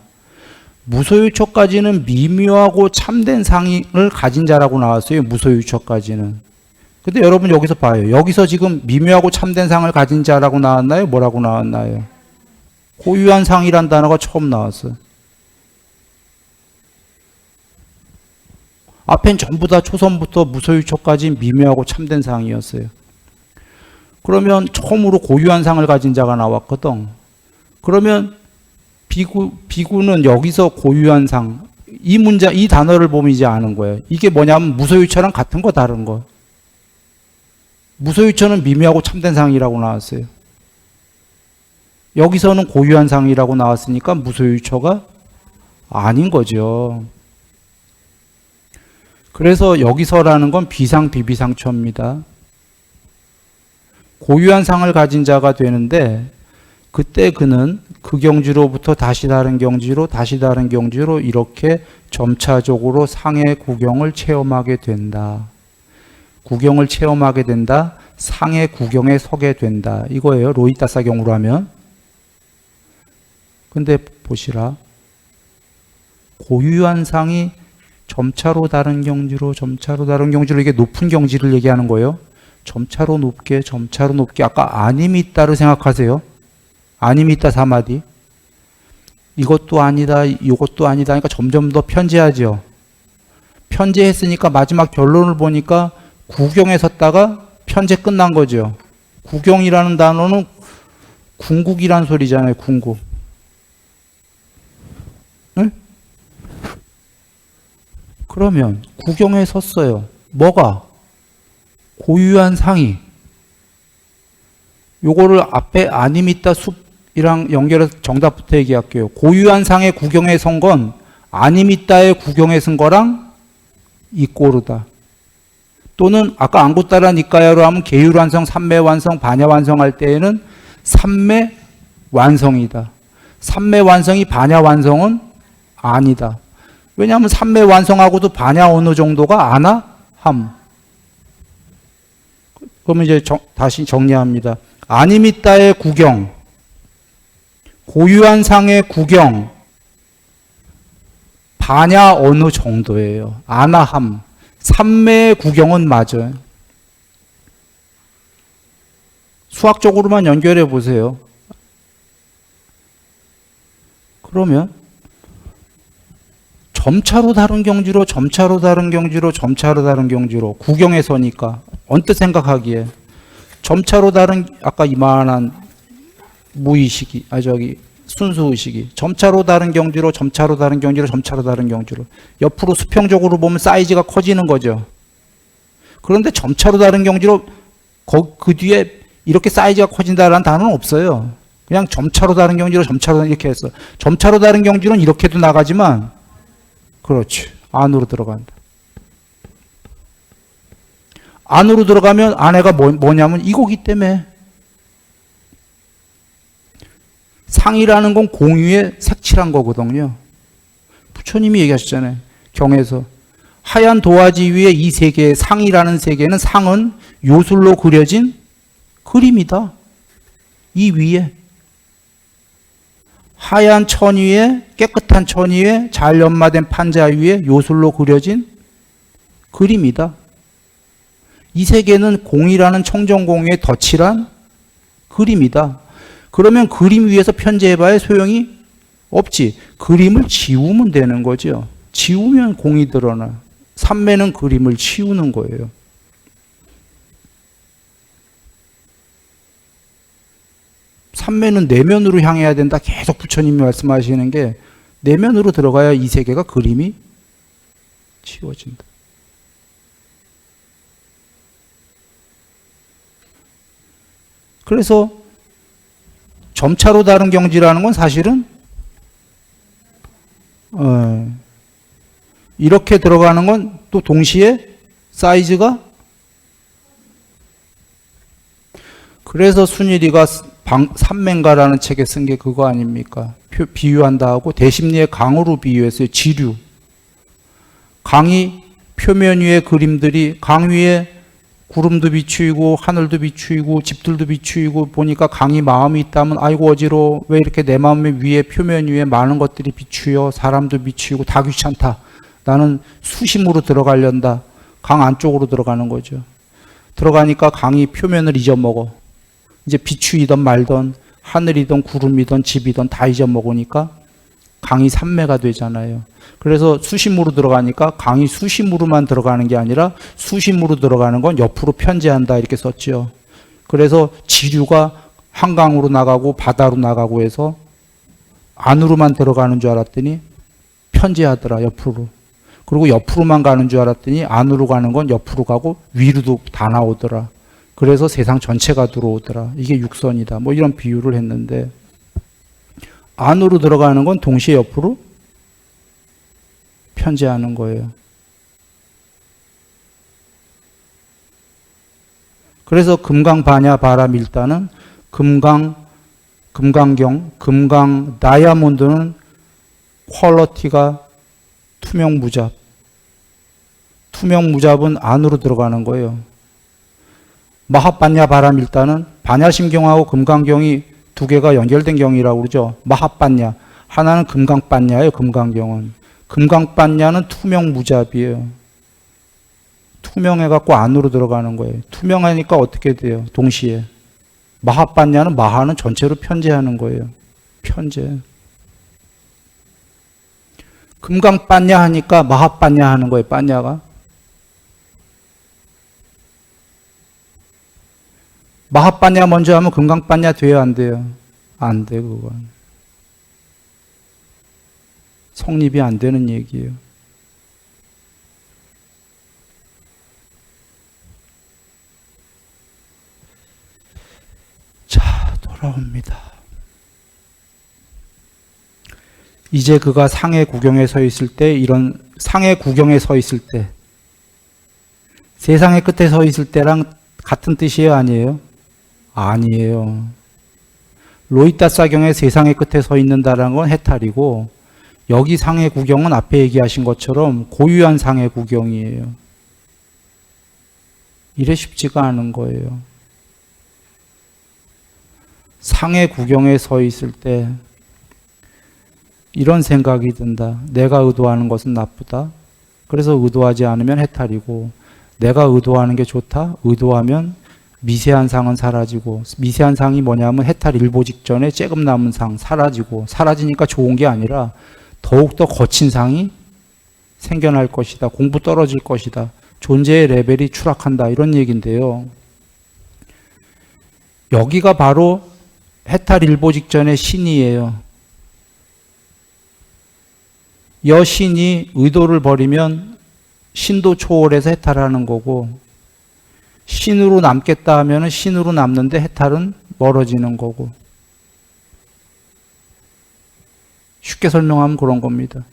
무소유처까지는 미묘하고 참된 상을 가진 자라고 나왔어요. 무소유처까지는. 근데 여러분 여기서 봐요. 여기서 지금 미묘하고 참된 상을 가진 자라고 나왔나요? 뭐라고 나왔나요? 고유한 상이란 단어가 처음 나왔어요. 앞엔 전부 다 초선부터 무소유처까지 미묘하고 참된 상이었어요. 그러면 처음으로 고유한 상을 가진 자가 나왔거든. 그러면 비구는 여기서 고유한 상, 이 단어를 보면 이제 아는 거예요. 이게 뭐냐면 무소유처랑 같은 거 다른 거. 무소유처는 미묘하고 참된 상이라고 나왔어요. 여기서는 고유한 상이라고 나왔으니까 무소유처가 아닌 거죠. 그래서 여기서라는 건 비상, 비비상처입니다. 고유한 상을 가진 자가 되는데 그때 그는 그 경지로부터 다시 다른 경지로 다시 다른 경지로 이렇게 점차적으로 상의 구경을 체험하게 된다. 구경을 체험하게 된다. 상의 구경에 서게 된다. 이거예요. 로이타사경으로 하면. 근데 보시라. 고유한 상이 점차로 다른 경지로 점차로 다른 경지로 이게 높은 경지를 얘기하는 거예요. 점차로 높게 점차로 높게. 아까 아님이 있다를 생각하세요. 아님이 있다 4마디. 이것도 아니다 이것도 아니다 하니까 점점 더 편제하죠. 편제했으니까 마지막 결론을 보니까 구경에 섰다가 편제 끝난 거죠. 구경이라는 단어는 궁극이란 소리잖아요. 궁극. 응? 그러면 구경에 섰어요. 뭐가? 고유한 상이. 요거를 앞에 아님 있다 숲이랑 연결해서 정답부터 얘기할게요. 고유한 상의 구경에 선 건 아님 있다의 구경에 선 거랑 이꼬르다. 또는 아까 안구따라 니까야로 하면 계율완성, 삼매완성, 반야완성할 때에는 삼매완성이다. 삼매완성이 반야완성은 아니다. 왜냐하면 삼매완성하고도 반야 어느 정도가 아나? 함. 그러면 이제 다시 정리합니다. 아님 있다의 구경, 고유한 상의 구경, 반야 어느 정도예요. 아나함. 삼매의 구경은 맞아요. 수학적으로만 연결해 보세요. 그러면 점차로 다른 경지로 점차로 다른 경지로 점차로 다른 경지로 구경에 서니까 언뜻 생각하기에 점차로 다른 아까 이만한 무의식이 순수의식이 점차로 다른 경지로 점차로 다른 경지로 점차로 다른 경지로 옆으로 수평적으로 보면 사이즈가 커지는 거죠. 그런데 점차로 다른 경지로 그 뒤에 이렇게 사이즈가 커진다라는 단어는 없어요. 그냥 점차로 다른 경지로 점차로 이렇게 해서 점차로 다른 경지로는 이렇게도 나가지만 그렇지. 안으로 들어간다. 안으로 들어가면 안에가 뭐냐면 이거기 때문에 상이라는 건 공유의 색칠한 거거든요. 부처님이 얘기하셨잖아요. 경에서 하얀 도화지 위에 이 세계의 상이라는 세계는 상은 요술로 그려진 그림이다. 이 위에 하얀 천 위에 깨끗한 천 위에 잘 연마된 판자 위에 요술로 그려진 그림이다. 이 세계는 공이라는 청정공유에 덧칠한 그림이다. 그러면 그림 위에서 편제해봐야 소용이 없지. 그림을 지우면 되는 거죠. 지우면 공이 드러나. 삼매는 그림을 치우는 거예요. 삼매는 내면으로 향해야 된다. 계속 부처님이 말씀하시는 게 내면으로 들어가야 이 세계가 그림이 치워진다. 그래서 점차로 다른 경지라는 건 사실은 이렇게 들어가는 건 또 동시에 사이즈가, 그래서 순일이가 삼맹가라는 책에 쓴 게 그거 아닙니까? 비유한다 하고 대심리의 강으로 비유했어요. 지류. 강이 표면 위에 그림들이, 강 위에 구름도 비추이고 하늘도 비추이고 집들도 비추이고 보니까 강이 마음이 있다면 아이고 어지러워, 왜 이렇게 내 마음 위에 표면 위에 많은 것들이 비추여, 사람도 비추이고 다 귀찮다, 나는 수심으로 들어가련다. 강 안쪽으로 들어가는 거죠. 들어가니까 강이 표면을 잊어먹어. 이제 비추이던 말던 하늘이던 구름이던 집이던 다 잊어먹으니까 강이 산매가 되잖아요. 그래서 수심으로 들어가니까 강이 수심으로만 들어가는 게 아니라 수심으로 들어가는 건 옆으로 편재한다 이렇게 썼죠. 그래서 지류가 한강으로 나가고 바다로 나가고 해서 안으로만 들어가는 줄 알았더니 편재하더라, 옆으로. 그리고 옆으로만 가는 줄 알았더니 안으로 가는 건 옆으로 가고 위로도 다 나오더라. 그래서 세상 전체가 들어오더라. 이게 육선이다. 뭐 이런 비유를 했는데, 안으로 들어가는 건 동시에 옆으로 편재하는 거예요. 그래서 금강 바라밀다는 금강경, 금강 다이아몬드는 퀄러티가 투명무잡. 투명무잡은 안으로 들어가는 거예요. 마하반야 바라밀다는 반야심경하고 금강경이 두 개가 연결된 경이라고 그러죠. 마하반야. 하나는 금강반야예요. 금강경은. 금강반야는 투명무잡이에요. 투명해갖고 안으로 들어가는 거예요. 투명하니까 어떻게 돼요? 동시에. 마하반야는 마하는 전체로 편재하는 거예요. 편재. 금강반야 하니까 마하반야 하는 거예요. 반야가. 마하반야 먼저 하면 금강반야 돼요, 안 돼요? 안 돼, 그건. 성립이 안 되는 얘기예요. 자, 돌아옵니다. 이제 그가 상해 구경에 서 있을 때, 이런 상해 구경에 서 있을 때, 세상의 끝에 서 있을 때랑 같은 뜻이에요, 아니에요? 아니에요. 로이따사경의 세상의 끝에 서 있는다라는 건 해탈이고, 여기 상해 구경은 앞에 얘기하신 것처럼 고유한 상해 구경이에요. 이래 쉽지가 않은 거예요. 상해 구경에 서 있을 때 이런 생각이 든다. 내가 의도하는 것은 나쁘다. 그래서 의도하지 않으면 해탈이고, 내가 의도하는 게 좋다. 의도하면 미세한 상은 사라지고, 미세한 상이 뭐냐면 해탈 일보 직전에 쬐금 남은 상 사라지고, 사라지니까 좋은 게 아니라 더욱더 거친 상이 생겨날 것이다. 공부 떨어질 것이다. 존재의 레벨이 추락한다. 이런 얘기인데요. 여기가 바로 해탈 일보 직전의 신이에요. 여신이 의도를 버리면 신도 초월해서 해탈하는 거고, 신으로 남겠다 하면 신으로 남는데 해탈은 멀어지는 거고. 쉽게 설명하면 그런 겁니다.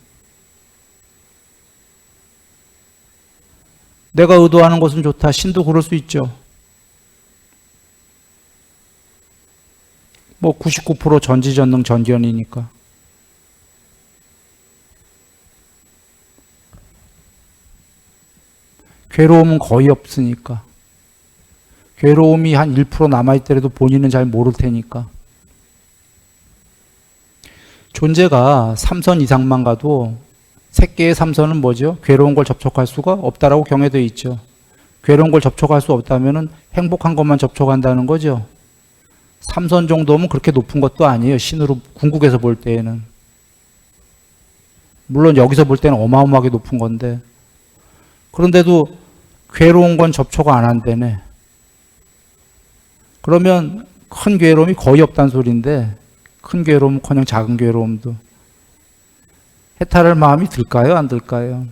내가 의도하는 것은 좋다. 신도 그럴 수 있죠. 뭐 99% 전지전능 전견이니까. 괴로움은 거의 없으니까. 괴로움이 한 1% 남아있더라도 본인은 잘 모를 테니까. 존재가 3선 이상만 가도 새끼의 3선은 뭐죠? 괴로운 걸 접촉할 수가 없다라고 경해되어 있죠. 괴로운 걸 접촉할 수 없다면 행복한 것만 접촉한다는 거죠. 3선 정도면 그렇게 높은 것도 아니에요. 신으로 궁극에서 볼 때에는. 물론 여기서 볼 때는 어마어마하게 높은 건데, 그런데도 괴로운 건 접촉 안 한다네. 그러면 큰 괴로움이 거의 없다는 소리인데, 큰 괴로움은커녕 작은 괴로움도 해탈할 마음이 들까요? 안 들까요?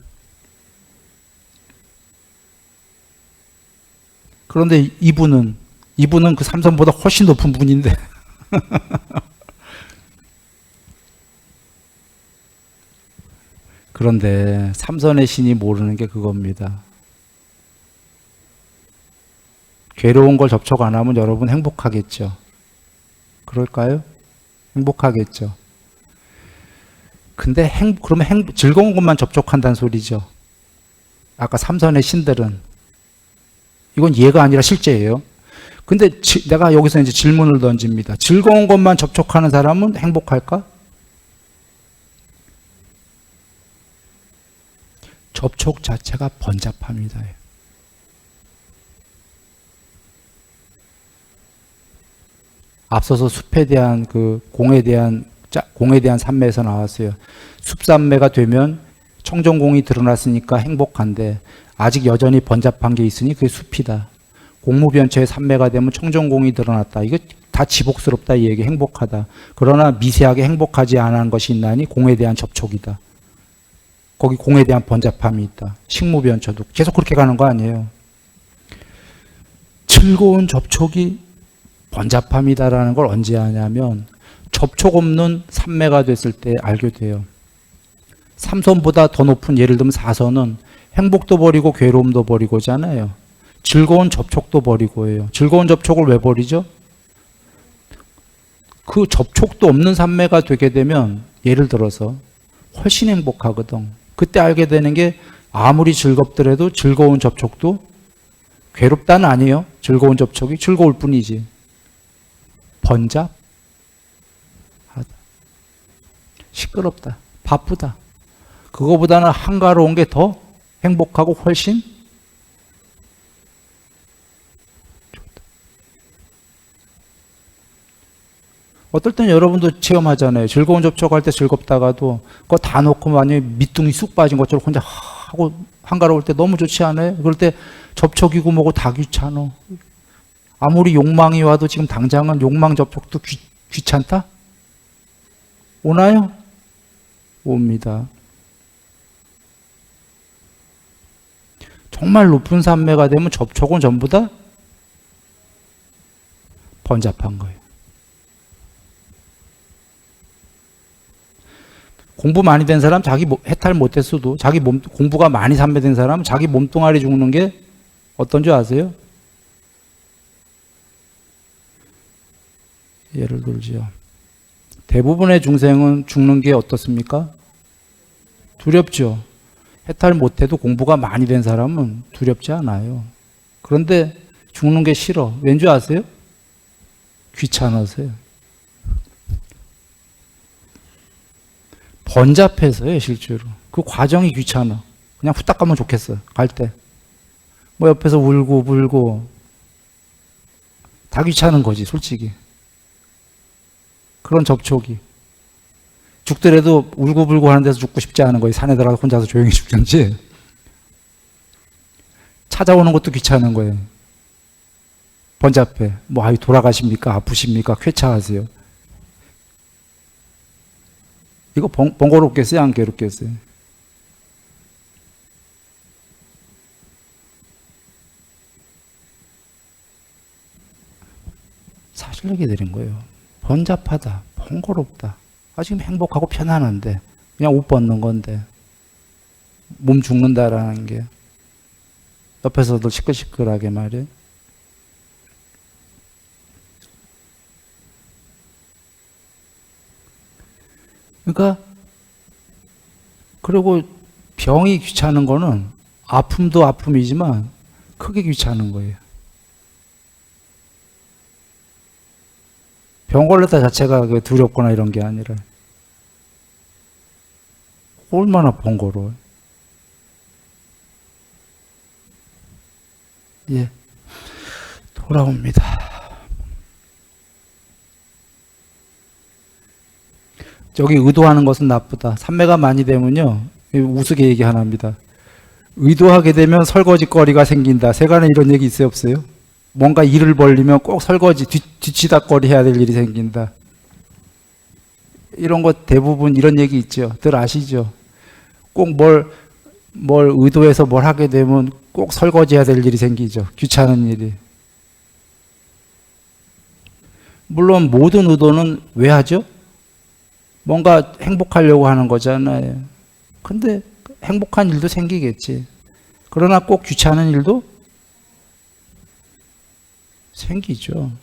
그런데 이분은 그 삼선보다 훨씬 높은 분인데 그런데 삼선의 신이 모르는 게 그겁니다. 괴로운 걸 접촉 안 하면 여러분 행복하겠죠? 그럴까요? 행복하겠죠? 근데 그러면 즐거운 것만 접촉한다는 소리죠. 아까 삼선의 신들은 이건 예가 아니라 실제예요. 근데 내가 여기서 이제 질문을 던집니다. 즐거운 것만 접촉하는 사람은 행복할까? 접촉 자체가 번잡합니다. 앞서서 숲에 대한 공에 대한 산매에서 나왔어요. 숲산매가 되면 청정공이 드러났으니까 행복한데 아직 여전히 번잡한 게 있으니 그게 숲이다. 공무변처의 산매가 되면 청정공이 드러났다. 이거 다 지복스럽다 이 얘기, 행복하다. 그러나 미세하게 행복하지 않은 것이 있나니 공에 대한 접촉이다. 거기 공에 대한 번잡함이 있다. 식무변처도 계속 그렇게 가는 거 아니에요. 즐거운 접촉이 번잡함이다라는 걸 언제 아냐면 접촉 없는 삼매가 됐을 때 알게 돼요. 삼선보다 더 높은, 예를 들면 사선은 행복도 버리고 괴로움도 버리고잖아요. 즐거운 접촉도 버리고예요. 즐거운 접촉을 왜 버리죠? 그 접촉도 없는 삼매가 되게 되면 예를 들어서 훨씬 행복하거든. 그때 알게 되는 게 아무리 즐겁더라도 즐거운 접촉도 괴롭다는 아니에요. 즐거운 접촉이 즐거울 뿐이지. 번잡하다. 시끄럽다. 바쁘다. 그거보다는 한가로운 게 더 행복하고 훨씬 좋다. 어떨 땐 여러분도 체험하잖아요. 즐거운 접촉할 때 즐겁다가도 그거 다 놓고 만약에 밑둥이 쑥 빠진 것처럼 혼자 하고 한가로울 때 너무 좋지 않아요? 그럴 때 접촉이고 뭐고 다 귀찮아. 아무리 욕망이 와도 지금 당장은 욕망 접촉도 귀찮다? 오나요? 옵니다. 정말 높은 산매가 되면 접촉은 전부 다 번잡한 거예요. 공부 많이 된 사람, 자기 해탈 못했어도 자기 공부가 많이 산매된 사람, 자기 몸뚱아리 죽는 게 어떤 줄 아세요? 예를 들죠. 대부분의 중생은 죽는 게 어떻습니까? 두렵죠. 해탈 못해도 공부가 많이 된 사람은 두렵지 않아요. 그런데 죽는 게 싫어. 왠지 아세요? 귀찮아서요. 번잡해서요, 실제로. 그 과정이 귀찮아. 그냥 후딱 가면 좋겠어, 갈 때. 뭐 옆에서 울고 불고 다 귀찮은 거지, 솔직히. 그런 접촉이. 죽더라도 울고불고 하는 데서 죽고 싶지 않은 거예요. 산에 들어가서 혼자서 조용히 죽든지. 찾아오는 것도 귀찮은 거예요. 번잡해. 뭐 돌아가십니까? 아프십니까? 쾌차하세요. 이거 번거롭겠어요? 안 괴롭겠어요? 사실 얘기 드린 거예요. 번잡하다, 번거롭다. 지금 행복하고 편안한데 그냥 옷 벗는 건데 몸 죽는다라는 게 옆에서도 시끌시끌하게 말이에요. 그러니까 그리고 병이 귀찮은 거는 아픔도 아픔이지만 크게 귀찮은 거예요. 병 걸렸다 자체가 두렵거나 이런 게 아니라 얼마나 번거로워요. 예, 돌아옵니다. 여기 의도하는 것은 나쁘다. 삼매가 많이 되면요, 우스개 얘기 하나 합니다. 의도하게 되면 설거지거리가 생긴다. 세간에 이런 얘기 있어요, 없어요? 뭔가 일을 벌리면 꼭 설거지, 뒤치다거리 해야 될 일이 생긴다. 이런 것 대부분 이런 얘기 있죠. 들 아시죠? 꼭 뭘 의도해서 뭘 하게 되면 꼭 설거지 해야 될 일이 생기죠. 귀찮은 일이. 물론 모든 의도는 왜 하죠? 뭔가 행복하려고 하는 거잖아요. 근데 행복한 일도 생기겠지. 그러나 꼭 귀찮은 일도 생기죠.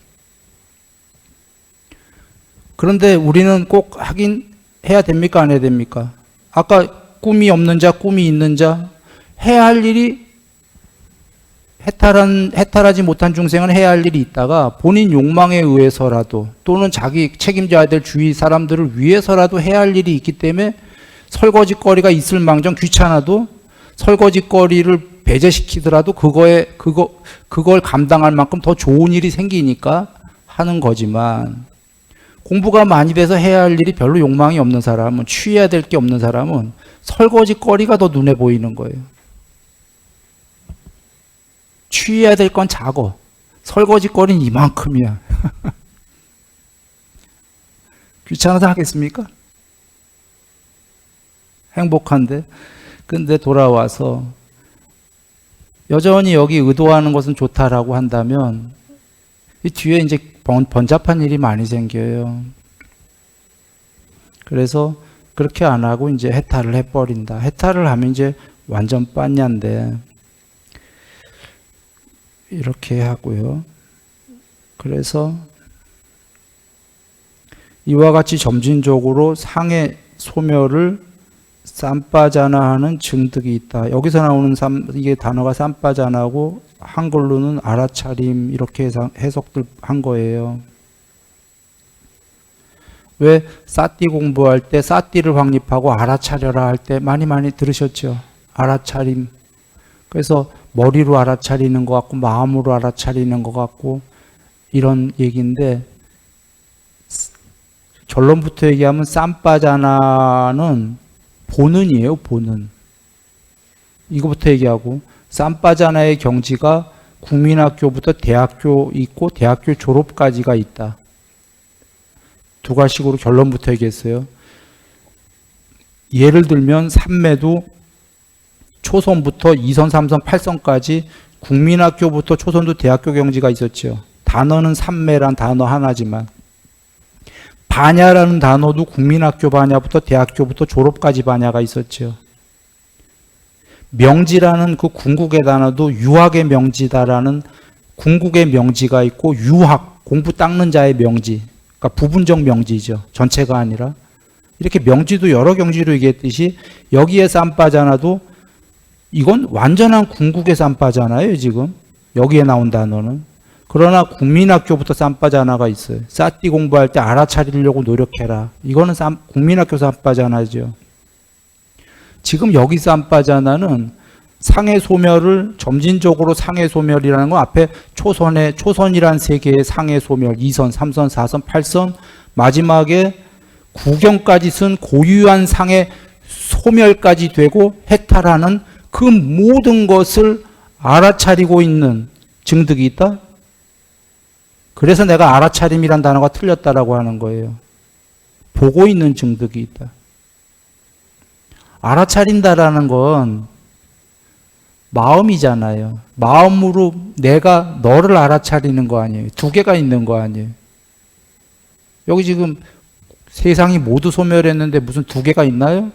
그런데 우리는 꼭 하긴 해야 됩니까? 안 해야 됩니까? 아까 꿈이 없는 자, 꿈이 있는 자, 해야 할 일이 해탈하지 못한 중생은 해야 할 일이 있다가 본인 욕망에 의해서라도 또는 자기 책임져야 될 주위 사람들을 위해서라도 해야 할 일이 있기 때문에 설거지거리가 있을 망정 귀찮아도 설거지거리를 배제시키더라도 그걸 감당할 만큼 더 좋은 일이 생기니까 하는 거지만, 공부가 많이 돼서 해야 할 일이 별로 욕망이 없는 사람은, 취해야 될 게 없는 사람은 설거지거리가 더 눈에 보이는 거예요. 취해야 될 건 작어. 설거지거리는 이만큼이야. 귀찮아서 하겠습니까? 행복한데. 근데 돌아와서 여전히 여기 의도하는 것은 좋다라고 한다면 이 뒤에 이제 번잡한 일이 많이 생겨요. 그래서 그렇게 안 하고 이제 해탈을 해버린다. 해탈을 하면 이제 완전 빤냐인데 이렇게 하고요. 그래서 이와 같이 점진적으로 상해 소멸을 쌈빠자나하는 증득이 있다. 여기서 나오는 이게 단어가 쌈빠자나고 한글로는 알아차림 이렇게 해석들 한 거예요. 왜 싸띠 공부할 때 싸띠를 확립하고 알아차려라 할 때 많이 들으셨죠? 알아차림. 그래서 머리로 알아차리는 것 같고 마음으로 알아차리는 것 같고 이런 얘기인데, 결론부터 얘기하면 쌈빠자나는 본은이에요. 본은. 이거부터 얘기하고, 쌈빠자나의 경지가 국민학교부터 대학교 있고 대학교 졸업까지가 있다. 두 가지식으로 결론부터 얘기했어요. 예를 들면 삼매도 초선부터 2선, 3선, 8선까지 국민학교부터 초선도 대학교 경지가 있었죠. 단어는 삼매란 단어 하나지만 반야라는 단어도 국민학교 반야부터 대학교부터 졸업까지 반야가 있었죠. 명지라는 그 궁극의 단어도 유학의 명지다라는 궁극의 명지가 있고, 유학, 공부 닦는 자의 명지, 그러니까 부분적 명지죠. 전체가 아니라. 이렇게 명지도 여러 경지로 얘기했듯이 여기에 쌈빠자나도 이건 완전한 궁극의 쌈빠잖아요, 지금. 여기에 나온 단어는. 그러나 국민학교부터 쌈빠자나가 있어요. 싸띠 공부할 때 알아차리려고 노력해라. 이거는 국민학교 쌈빠자나죠. 지금 여기 쌈빠자나는 상해 소멸을 점진적으로 상해 소멸이라는 건 앞에 초선이란 세 개의 상해 소멸, 2선, 3선, 4선, 8선, 마지막에 구경까지 쓴 고유한 상해 소멸까지 되고 해탈하는 그 모든 것을 알아차리고 있는 증득이 있다. 그래서 내가 알아차림이란 단어가 틀렸다라고 하는 거예요. 보고 있는 증득이 있다. 알아차린다라는 건 마음이잖아요. 마음으로 내가 너를 알아차리는 거 아니에요. 두 개가 있는 거 아니에요. 여기 지금 세상이 모두 소멸했는데 무슨 두 개가 있나요?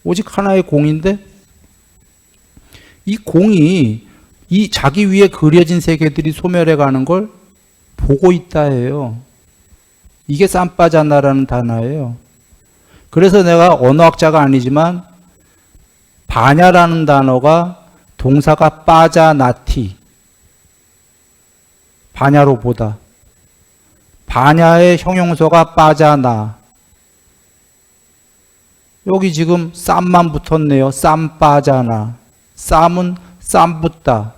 오직 하나의 공인데, 이 공이 이 자기 위에 그려진 세계들이 소멸해 가는 걸 보고 있다 해요. 이게 쌈빠자나라는 단어예요. 그래서 내가 언어학자가 아니지만 바냐라는 단어가 동사가 빠자나티, 바냐로 보다. 바냐의 형용사가 빠자나. 여기 지금 쌈만 붙었네요. 쌈빠자나. 쌈은 쌈붙다.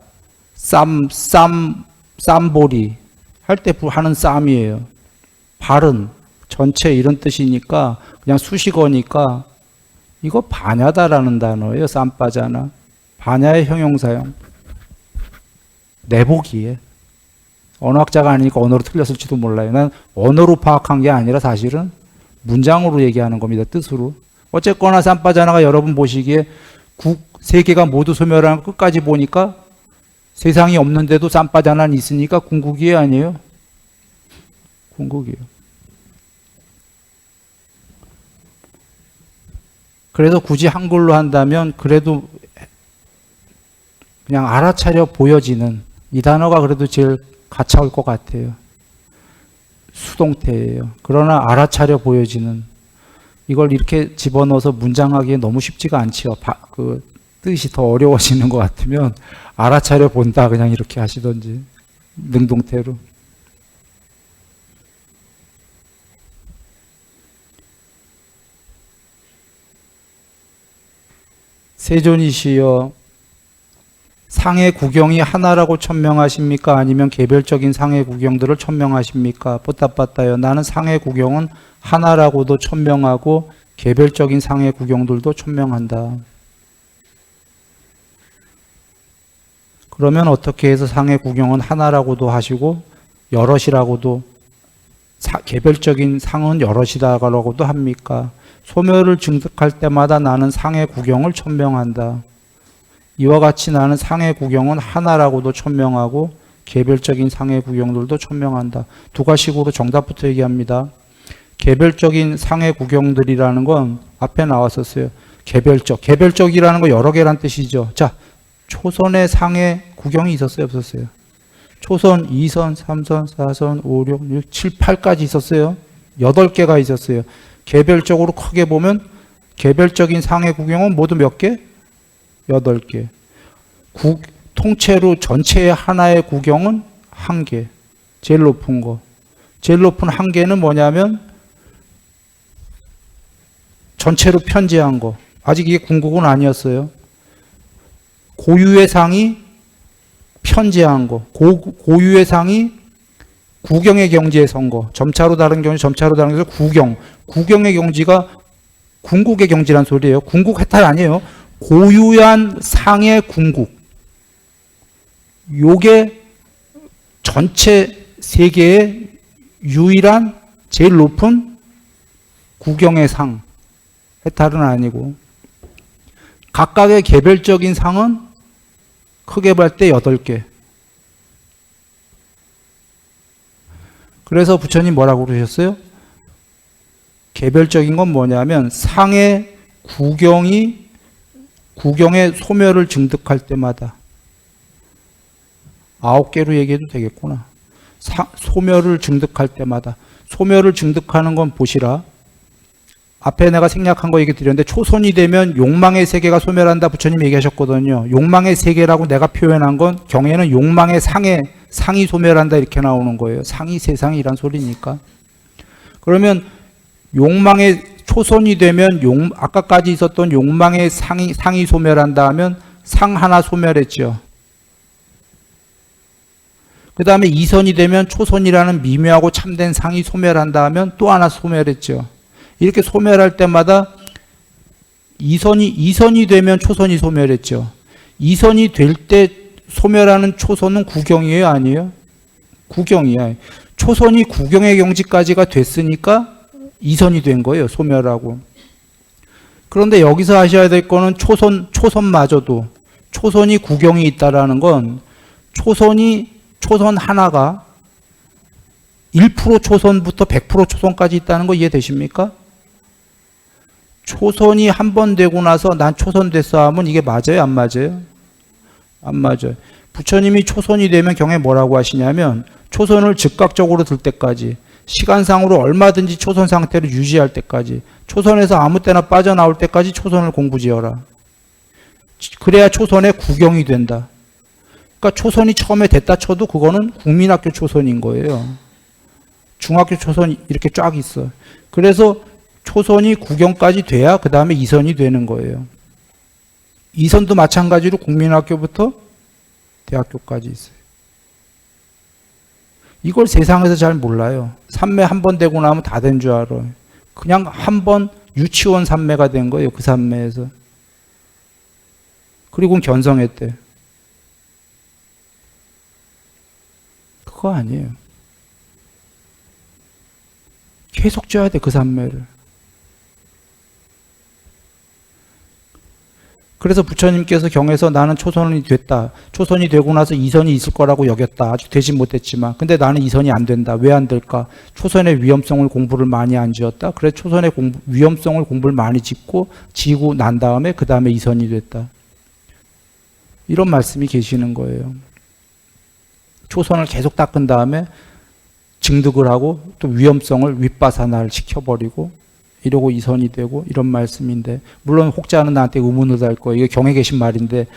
쌈보리 할 때 하는 쌈이에요. 발은 전체 이런 뜻이니까 그냥 수식어니까 이거 바냐다라는 단어예요. 쌈빠자나. 바냐의 형용사형. 내보기에. 언어학자가 아니니까 언어로 틀렸을지도 몰라요. 난 언어로 파악한 게 아니라 사실은 문장으로 얘기하는 겁니다. 뜻으로. 어쨌거나 쌈빠자나가 여러분 보시기에 세계가 모두 소멸하는 거 끝까지 보니까 세상이 없는데도 쌈빠자나는 있으니까 궁극이 아니에요. 궁극이에요. 그래서 굳이 한글로 한다면 그래도 그냥 알아차려 보여지는 이 단어가 그래도 제일 가차올 것 같아요. 수동태예요. 그러나 알아차려 보여지는 이걸 이렇게 집어넣어서 문장하기에 너무 쉽지가 않지요. 그 뜻이 더 어려워지는 것 같으면 알아차려 본다 그냥 이렇게 하시던지 능동태로. 세존이시여 상해 구경이 하나라고 천명하십니까? 아니면 개별적인 상해 구경들을 천명하십니까? 뽀따빠따요. 나는 상해 구경은 하나라고도 천명하고 개별적인 상해 구경들도 천명한다. 그러면 어떻게 해서 상해 구경은 하나라고도 하시고 여럿이라고도 개별적인 상은 여럿이다라고도 합니까? 소멸을 증득할 때마다 나는 상해 구경을 천명한다. 이와 같이 나는 상해 구경은 하나라고도 천명하고 개별적인 상해 구경들도 천명한다. 두 가지식으로 정답부터 얘기합니다. 개별적인 상해 구경들이라는 건 앞에 나왔었어요. 개별적이라는 거 여러 개란 뜻이죠. 자, 초선의 상해 구경이 있었어요, 없었어요? 초선 2선, 3선, 4선, 5, 6, 6, 7, 8까지 있었어요. 8개가 있었어요. 개별적으로 크게 보면 개별적인 상해 구경은 모두 몇 개? 8개. 통째로 전체의 하나의 구경은 1개. 제일 높은 거. 제일 높은 1개는 뭐냐면 전체로 편제한 거. 아직 이게 궁극은 아니었어요. 고유의 상이 편제한 거. 고유의 상이 구경의 경지에 선 거. 점차로 다른 경지, 점차로 다른 경지, 구경. 구경의 경지가 궁극의 경지란 소리예요. 궁극 해탈 아니에요. 고유한 상의 궁극. 요게 전체 세계의 유일한 제일 높은 구경의 상. 해탈은 아니고. 각각의 개별적인 상은 크게 볼 때 8개. 그래서 부처님 뭐라고 그러셨어요? 개별적인 건 뭐냐면 상의 구경의 소멸을 증득할 때마다 9개로 얘기해도 되겠구나. 소멸을 증득할 때마다. 소멸을 증득하는 건 보시라. 앞에 내가 생략한 거 얘기 드렸는데 초선이 되면 욕망의 세계가 소멸한다 부처님 얘기하셨거든요. 욕망의 세계라고 내가 표현한 건 경에는 욕망의 상이 소멸한다 이렇게 나오는 거예요. 상이 세상이란 소리니까. 그러면 욕망의 초선이 되면 아까까지 있었던 욕망의 상이 소멸한다 하면 상 하나 소멸했죠. 그 다음에 이선이 되면 초선이라는 미묘하고 참된 상이 소멸한다 하면 또 하나 소멸했죠. 이렇게 소멸할 때마다 이선이 되면 초선이 소멸했죠. 이선이 될 때 소멸하는 초선은 구경이에요, 아니에요? 구경이야. 초선이 구경의 경지까지가 됐으니까 이선이 된 거예요, 소멸하고. 그런데 여기서 아셔야 될 거는 초선마저도 초선이 구경이 있다라는 건 초선 하나가 1% 초선부터 100% 초선까지 있다는 거 이해되십니까? 초선이 한 번 되고 나서 난 초선 됐어 하면 이게 맞아요? 안 맞아요? 안 맞아요. 부처님이 초선이 되면 경에 뭐라고 하시냐면 초선을 즉각적으로 들 때까지 시간상으로 얼마든지 초선 상태를 유지할 때까지 초선에서 아무 때나 빠져나올 때까지 초선을 공부지어라. 그래야 초선의 구경이 된다. 그러니까 초선이 처음에 됐다 쳐도 그거는 국민학교 초선인 거예요. 중학교 초선이 이렇게 쫙 있어. 그래서 초선이 구경까지 돼야 그 다음에 이선이 되는 거예요. 이선도 마찬가지로 국민학교부터 대학교까지 있어요. 이걸 세상에서 잘 몰라요. 삼매 한 번 되고 나면 다 된 줄 알아요. 그냥 한 번 유치원 삼매가 된 거예요. 그 삼매에서. 그리고 견성했대. 그거 아니에요. 계속 쪄야 돼, 그 삼매를. 그래서 부처님께서 경에서 나는 초선이 됐다. 초선이 되고 나서 이선이 있을 거라고 여겼다. 아직 되지 못했지만. 근데 나는 이선이 안 된다. 왜 안 될까? 초선의 위험성을 공부를 많이 안 지었다. 그래 초선의 위험성을 공부를 많이 지고 난 다음에 그 다음에 이선이 됐다. 이런 말씀이 계시는 거예요. 초선을 계속 닦은 다음에 증득을 하고 또 위험성을 윗바사나를 시켜버리고 이러고 이선이 되고 이런 말씀인데, 물론 혹자는 나한테 의문을 달 거예요. 이게 경에 계신 말인데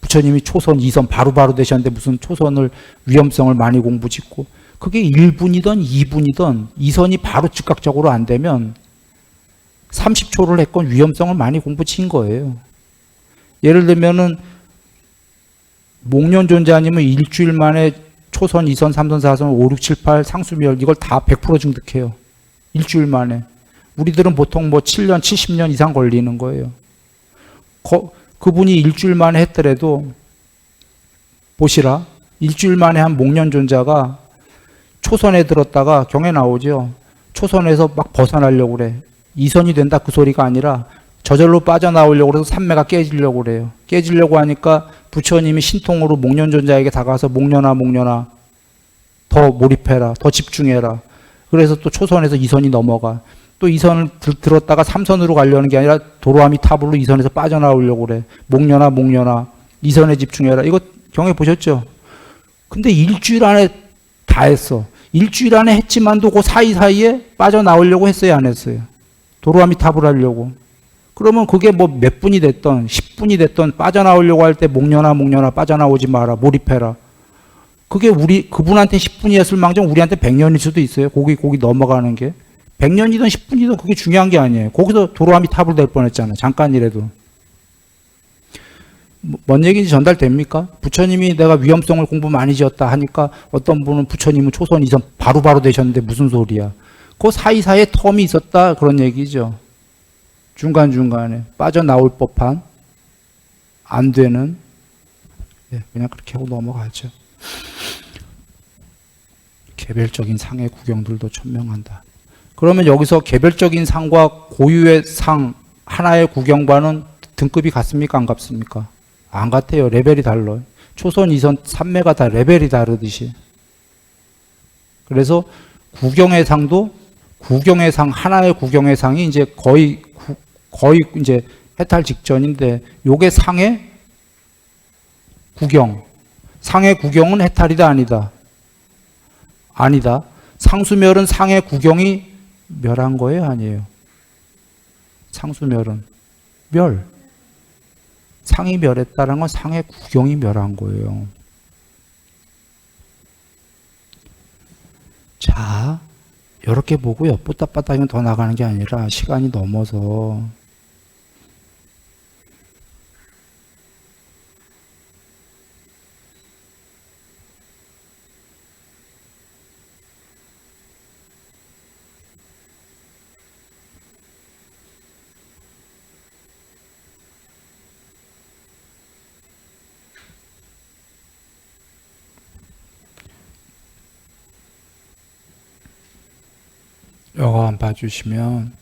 부처님이 초선, 이선 바로바로 되셨는데 무슨 초선을 위험성을 많이 공부 짓고, 그게 1분이든 2분이든 이선이 바로 즉각적으로 안 되면 30초를 했건 위험성을 많이 공부 친 거예요. 예를 들면은 목련존자님은 일주일 만에 초선, 이선, 삼선, 사선, 5, 6, 7, 8 상수멸 이걸 다 100% 증득해요. 일주일 만에. 우리들은 보통 뭐 7년, 70년 이상 걸리는 거예요. 그분이 일주일 만에 했더라도 보시라. 일주일 만에 한 목련존자가 초선에 들었다가 경에 나오죠. 초선에서 막 벗어나려고 그래. 이선이 된다 그 소리가 아니라 저절로 빠져나오려고 그래서 삼매가 깨지려고 그래요. 깨지려고 하니까 부처님이 신통으로 목련존자에게 다가와서 목련아 더 몰입해라. 더 집중해라. 그래서 또 초선에서 이선이 넘어가. 또 이선을 들었다가 삼선으로 가려는 게 아니라 도로아미 탑으로 이선에서 빠져나오려고 그래. 목련아 이선에 집중해라. 이거 경에 보셨죠? 근데 일주일 안에 다 했어. 일주일 안에 했지만도 그 사이사이에 빠져나오려고 했어요, 안 했어요? 도로아미 탑을 하려고. 그러면 그게 뭐 몇 분이 됐던 10분이 됐던 빠져나오려고 할 때 목련아 빠져나오지 마라. 몰입해라. 그게 그분한테 10분이었을 망정 우리한테 100년일 수도 있어요. 거기 넘어가는 게. 100년이든 10분이든 그게 중요한 게 아니에요. 거기서 도로아미 탑을 될 뻔했잖아요. 잠깐이라도. 뭔 얘기인지 전달됩니까? 부처님이 내가 위험성을 공부 많이 지었다 하니까 어떤 분은 부처님은 초선, 이선 바로바로 되셨는데 무슨 소리야. 그 사이사이에 텀이 있었다 그런 얘기죠. 중간중간에 빠져나올 법한 안 되는, 그냥 그렇게 하고 넘어가죠. 개별적인 상의 구경들도 천명한다. 그러면 여기서 개별적인 상과 고유의 상 하나의 구경과는 등급이 같습니까? 안 같습니까? 안 같아요. 레벨이 달라요. 초선, 이선, 삼매가 다 레벨이 다르듯이. 그래서 구경의 상도 구경의 상, 하나의 구경의 상이 이제 거의 이제 해탈 직전인데, 요게 상의 구경. 상의 구경은 해탈이다, 아니다? 아니다. 상수멸은 상의 구경이 멸한 거예요, 아니에요? 상수멸은 멸. 상이 멸했다는 건 상의 구경이 멸한 거예요. 자, 이렇게 보고 엿보따빠따면 더 나가는 게 아니라 시간이 넘어서 이거 한번 봐주시면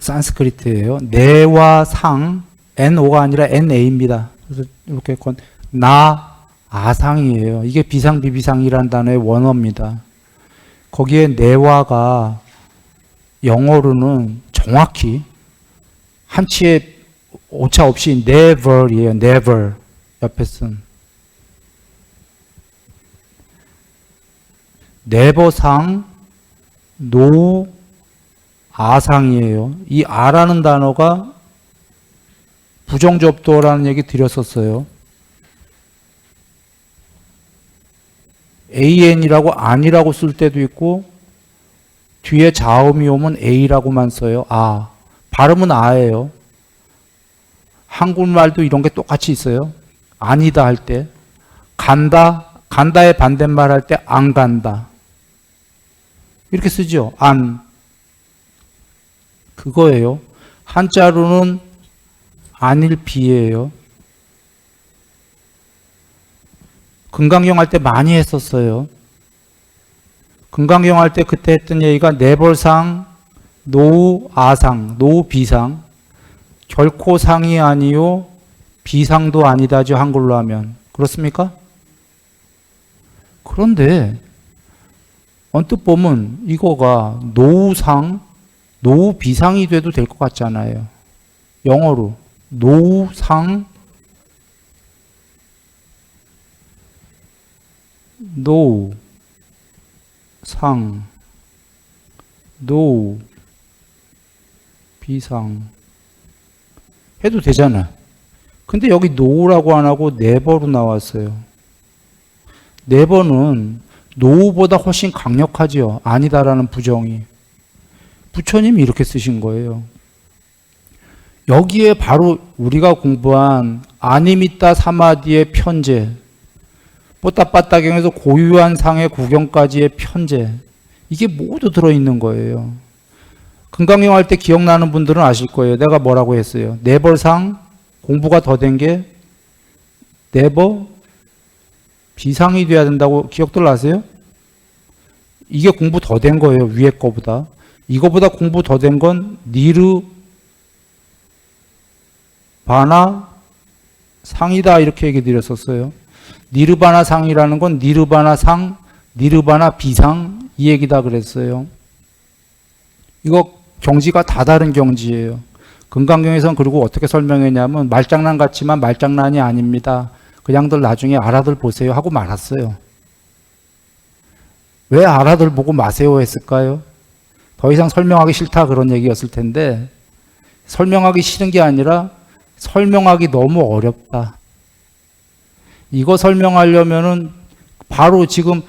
산스크리트예요. 내와 상, NO가 아니라 NA입니다. 그래서 이렇게 나, 아상이에요. 이게 비상, 비비상이라는 단어의 원어입니다. 거기에 내와가 영어로는 정확히 한치의 오차 없이 never이에요. never. 옆에 쓴. 네버상, 노, 아상이에요. 이 아라는 단어가 부정접두어라는 얘기 드렸었어요. AN이라고 아니라고 쓸 때도 있고 뒤에 자음이 오면 A라고만 써요. 아. 발음은 아예요. 한국말도 이런 게 똑같이 있어요. 아니다 할 때. 간다의 반대말 할 때 안 간다. 이렇게 쓰죠. 안. 그거예요. 한자로는 안일비예요. 금강경 할 때 많이 했었어요. 금강경 할 때 그때 했던 얘기가 내벌상, 노우 아상, 노우 비상. 결코 상이 아니요 비상도 아니다죠, 한글로 하면. 그렇습니까? 그런데 언뜻 보면 이거가 노우상, 노우 비상이 돼도 될 것 같잖아요. 영어로 노우상, 노우 상, 노우 비상 해도 되잖아. 근데 여기 노우라고 안 하고 네버로 나왔어요. 네버는 노우보다 훨씬 강력하지요. 아니다라는 부정이. 부처님이 이렇게 쓰신 거예요. 여기에 바로 우리가 공부한 아니미따 사마디의 편제, 뽀따빠따경에서 고유한 상의 구경까지의 편제, 이게 모두 들어있는 거예요. 금강경 할 때 기억나는 분들은 아실 거예요. 내가 뭐라고 했어요. 네벌상 공부가 더 된 게 네버 비상이 돼야 된다고 기억들 나세요? 이게 공부 더 된 거예요. 위에 거보다. 이거보다 공부 더 된 건 니르 바나 상이다 이렇게 얘기 드렸었어요. 니르바나 상이라는 건 니르바나 상, 니르바나 비상 이 얘기다 그랬어요. 이거 경지가 다 다른 경지예요. 금강경에서는 그리고 어떻게 설명했냐면 말장난 같지만 말장난이 아닙니다. 그냥들 나중에 알아들 보세요 하고 말았어요. 왜 알아들 보고 마세요 했을까요? 더 이상 설명하기 싫다 그런 얘기였을 텐데 설명하기 싫은 게 아니라 설명하기 너무 어렵다. 이거 설명하려면은 바로 지금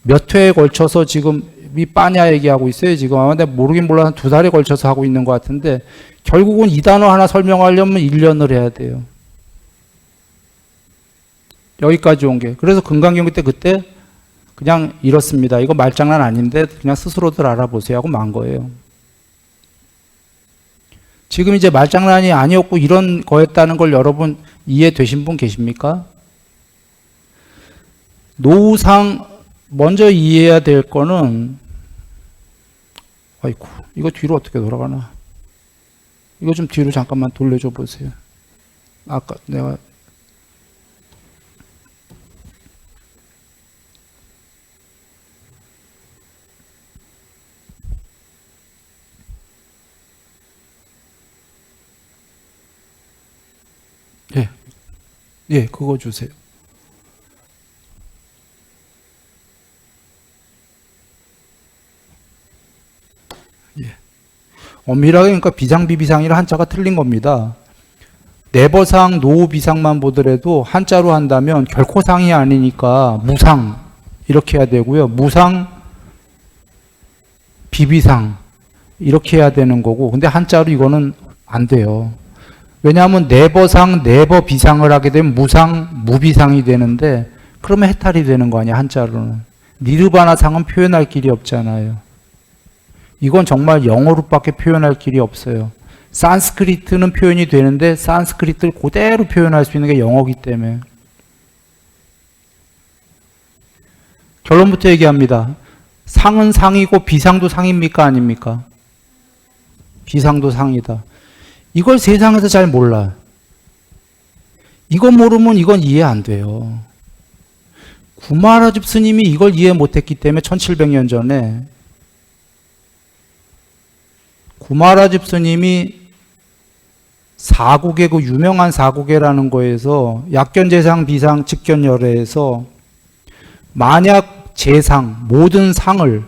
몇 회에 걸쳐서 지금 이 빠냐 얘기하고 있어요. 지금 아마 내가 모르긴 몰라서 한 2달에 걸쳐서 하고 있는 것 같은데 결국은 이 단어 하나 설명하려면 1년을 해야 돼요. 여기까지 온 게. 그래서 금강경기 때 그때 그냥 이렇습니다. 이거 말장난 아닌데 그냥 스스로들 알아보세요 하고 만 거예요. 지금 이제 말장난이 아니었고 이런 거였다는 걸 여러분 이해되신 분 계십니까? 노우상 먼저 이해해야 될 거는 아이고 이거 뒤로 어떻게 돌아가나? 이거 좀 뒤로 잠깐만 돌려줘 보세요. 아까 내가 예, 그거 주세요. 예. 엄밀하게 그러니까 비상비비상이라 한자가 틀린 겁니다. 네버상, 노우비상만 보더라도 한자로 한다면 결코 상이 아니니까 무상 이렇게 해야 되고요. 무상, 비비상 이렇게 해야 되는 거고 근데 한자로 이거는 안 돼요. 왜냐하면 네버상, 네버비상을 하게 되면 무상, 무비상이 되는데 그러면 해탈이 되는 거 아니야 한자로는. 니르바나 상은 표현할 길이 없잖아요. 이건 정말 영어로밖에 표현할 길이 없어요. 산스크리트는 표현이 되는데 산스크리트를 그대로 표현할 수 있는 게 영어이기 때문에. 결론부터 얘기합니다. 상은 상이고 비상도 상입니까 아닙니까? 비상도 상이다. 이걸 세상에서 잘 몰라. 이거 모르면 이건 이해 안 돼요. 구마라집 스님이 이걸 이해 못했기 때문에 1700년 전에 구마라집 스님이 사국의 그 유명한 사국회라는 거에서 약견재상 비상 직견열애에서 만약 재상 모든 상을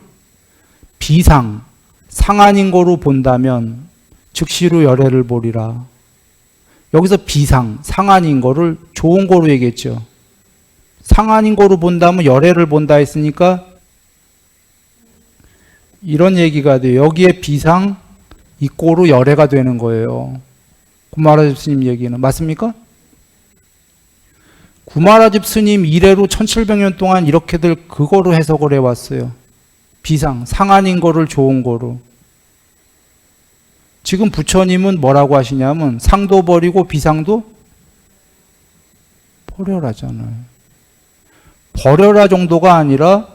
비상 상 아닌 거로 본다면 즉시로 열애를 보리라. 여기서 비상 상 아닌 거를 좋은 거로 얘기했죠. 상 아닌 거로 본다면 열애를 본다 했으니까 이런 얘기가 돼요. 여기에 비상 이 꼴로 열애가 되는 거예요. 구마라집 스님 얘기는 맞습니까? 구마라집 스님 이래로 1700년 동안 이렇게들 그거로 해석을 해왔어요. 비상, 상 아닌 거를 좋은 거로. 지금 부처님은 뭐라고 하시냐면 상도 버리고 비상도 버려라잖아요. 버려라 정도가 아니라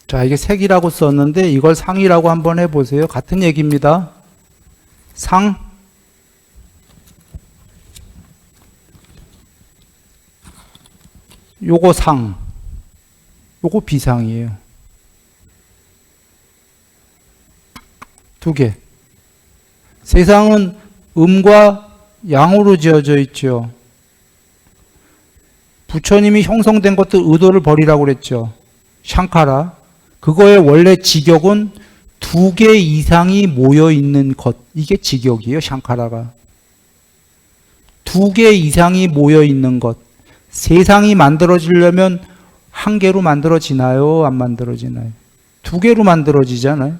자, 이게 색이라고 썼는데 이걸 상이라고 한번 해보세요. 같은 얘기입니다. 상. 요거 상. 요거 비상이에요. 두 개. 세상은 음과 양으로 지어져 있죠. 부처님이 형성된 것도 의도를 버리라고 그랬죠. 샹카라. 그거의 원래 직역은 두 개 이상이 모여 있는 것. 이게 직역이에요, 샹카라가. 두 개 이상이 모여 있는 것. 세상이 만들어지려면 한 개로 만들어지나요? 안 만들어지나요? 두 개로 만들어지잖아요.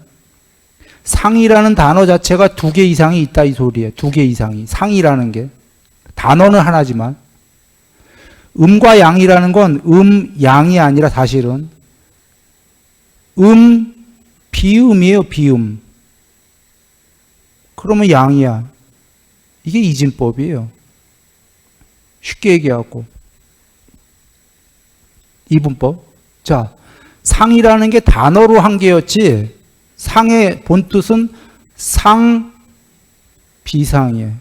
상이라는 단어 자체가 두 개 이상이 있다 이 소리예요. 두 개 이상이. 상이라는 게. 단어는 하나지만. 음과 양이라는 건 양이 아니라 사실은 비음이에요, 비음. 그러면 양이야. 이게 이진법이에요. 쉽게 얘기하고. 이분법. 자, 상이라는 게 단어로 한 개였지, 상의 본뜻은 상, 비상이에요.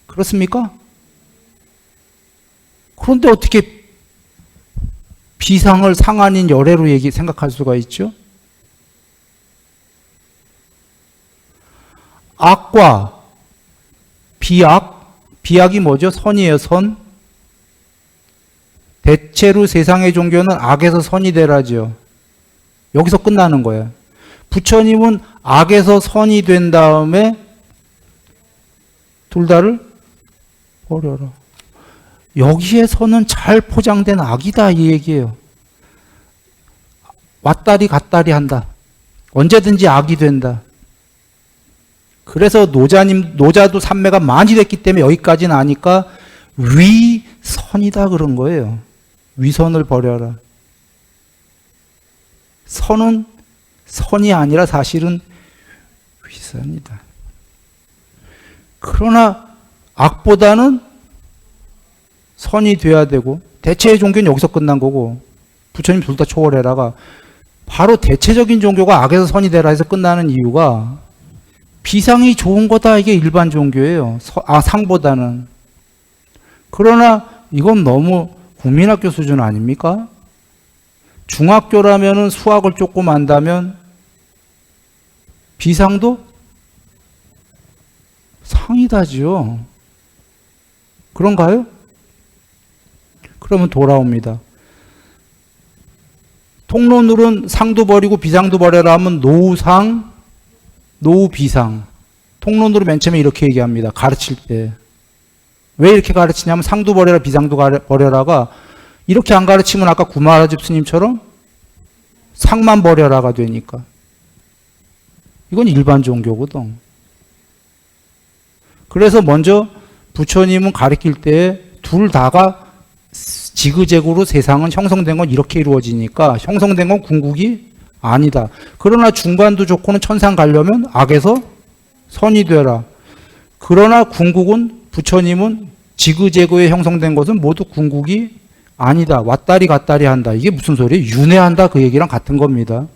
그렇습니까? 그런데 어떻게 비상을 상 아닌 열애로 생각할 수가 있죠? 악과 비악, 비악이 뭐죠? 선이에요, 선. 대체로 세상의 종교는 악에서 선이 되라죠. 여기서 끝나는 거예요. 부처님은 악에서 선이 된 다음에 둘 다를 버려라. 여기에서는 잘 포장된 악이다 이 얘기예요. 왔다리 갔다리 한다. 언제든지 악이 된다. 그래서 노자도 삼매가 많이 됐기 때문에 여기까지는 아니까 위선이다 그런 거예요. 위선을 버려라. 선은 선이 아니라 사실은 위선이다. 그러나 악보다는 선이 돼야 되고, 대체의 종교는 여기서 끝난 거고, 부처님 둘 다 초월해라가 바로 대체적인 종교가 악에서 선이 되라 해서 끝나는 이유가 비상이 좋은 거다, 이게 일반 종교예요. 상보다는. 그러나 이건 너무 국민학교 수준 아닙니까? 중학교라면은 수학을 조금 안다면 비상도 상이다지요. 그런가요? 그러면 돌아옵니다. 통론으로는 상도 버리고 비상도 버려라 하면 노상, 노비상. 통론으로 맨 처음에 이렇게 얘기합니다. 가르칠 때. 왜 이렇게 가르치냐면 상도 버려라 비상도 버려라가 이렇게 안 가르치면 아까 구마라집 스님처럼 상만 버려라가 되니까. 이건 일반 종교거든. 그래서 먼저 부처님은 가르칠 때 둘 다가 지그재그로 세상은 형성된 건 이렇게 이루어지니까 형성된 건 궁극이 아니다. 그러나 중간도 좋고는 천상 가려면 악에서 선이 되라. 그러나 궁극은 부처님은 지그재그에 형성된 것은 모두 궁극이 아니다. 왔다리 갔다리 한다. 이게 무슨 소리예요? 윤회한다 그 얘기랑 같은 겁니다.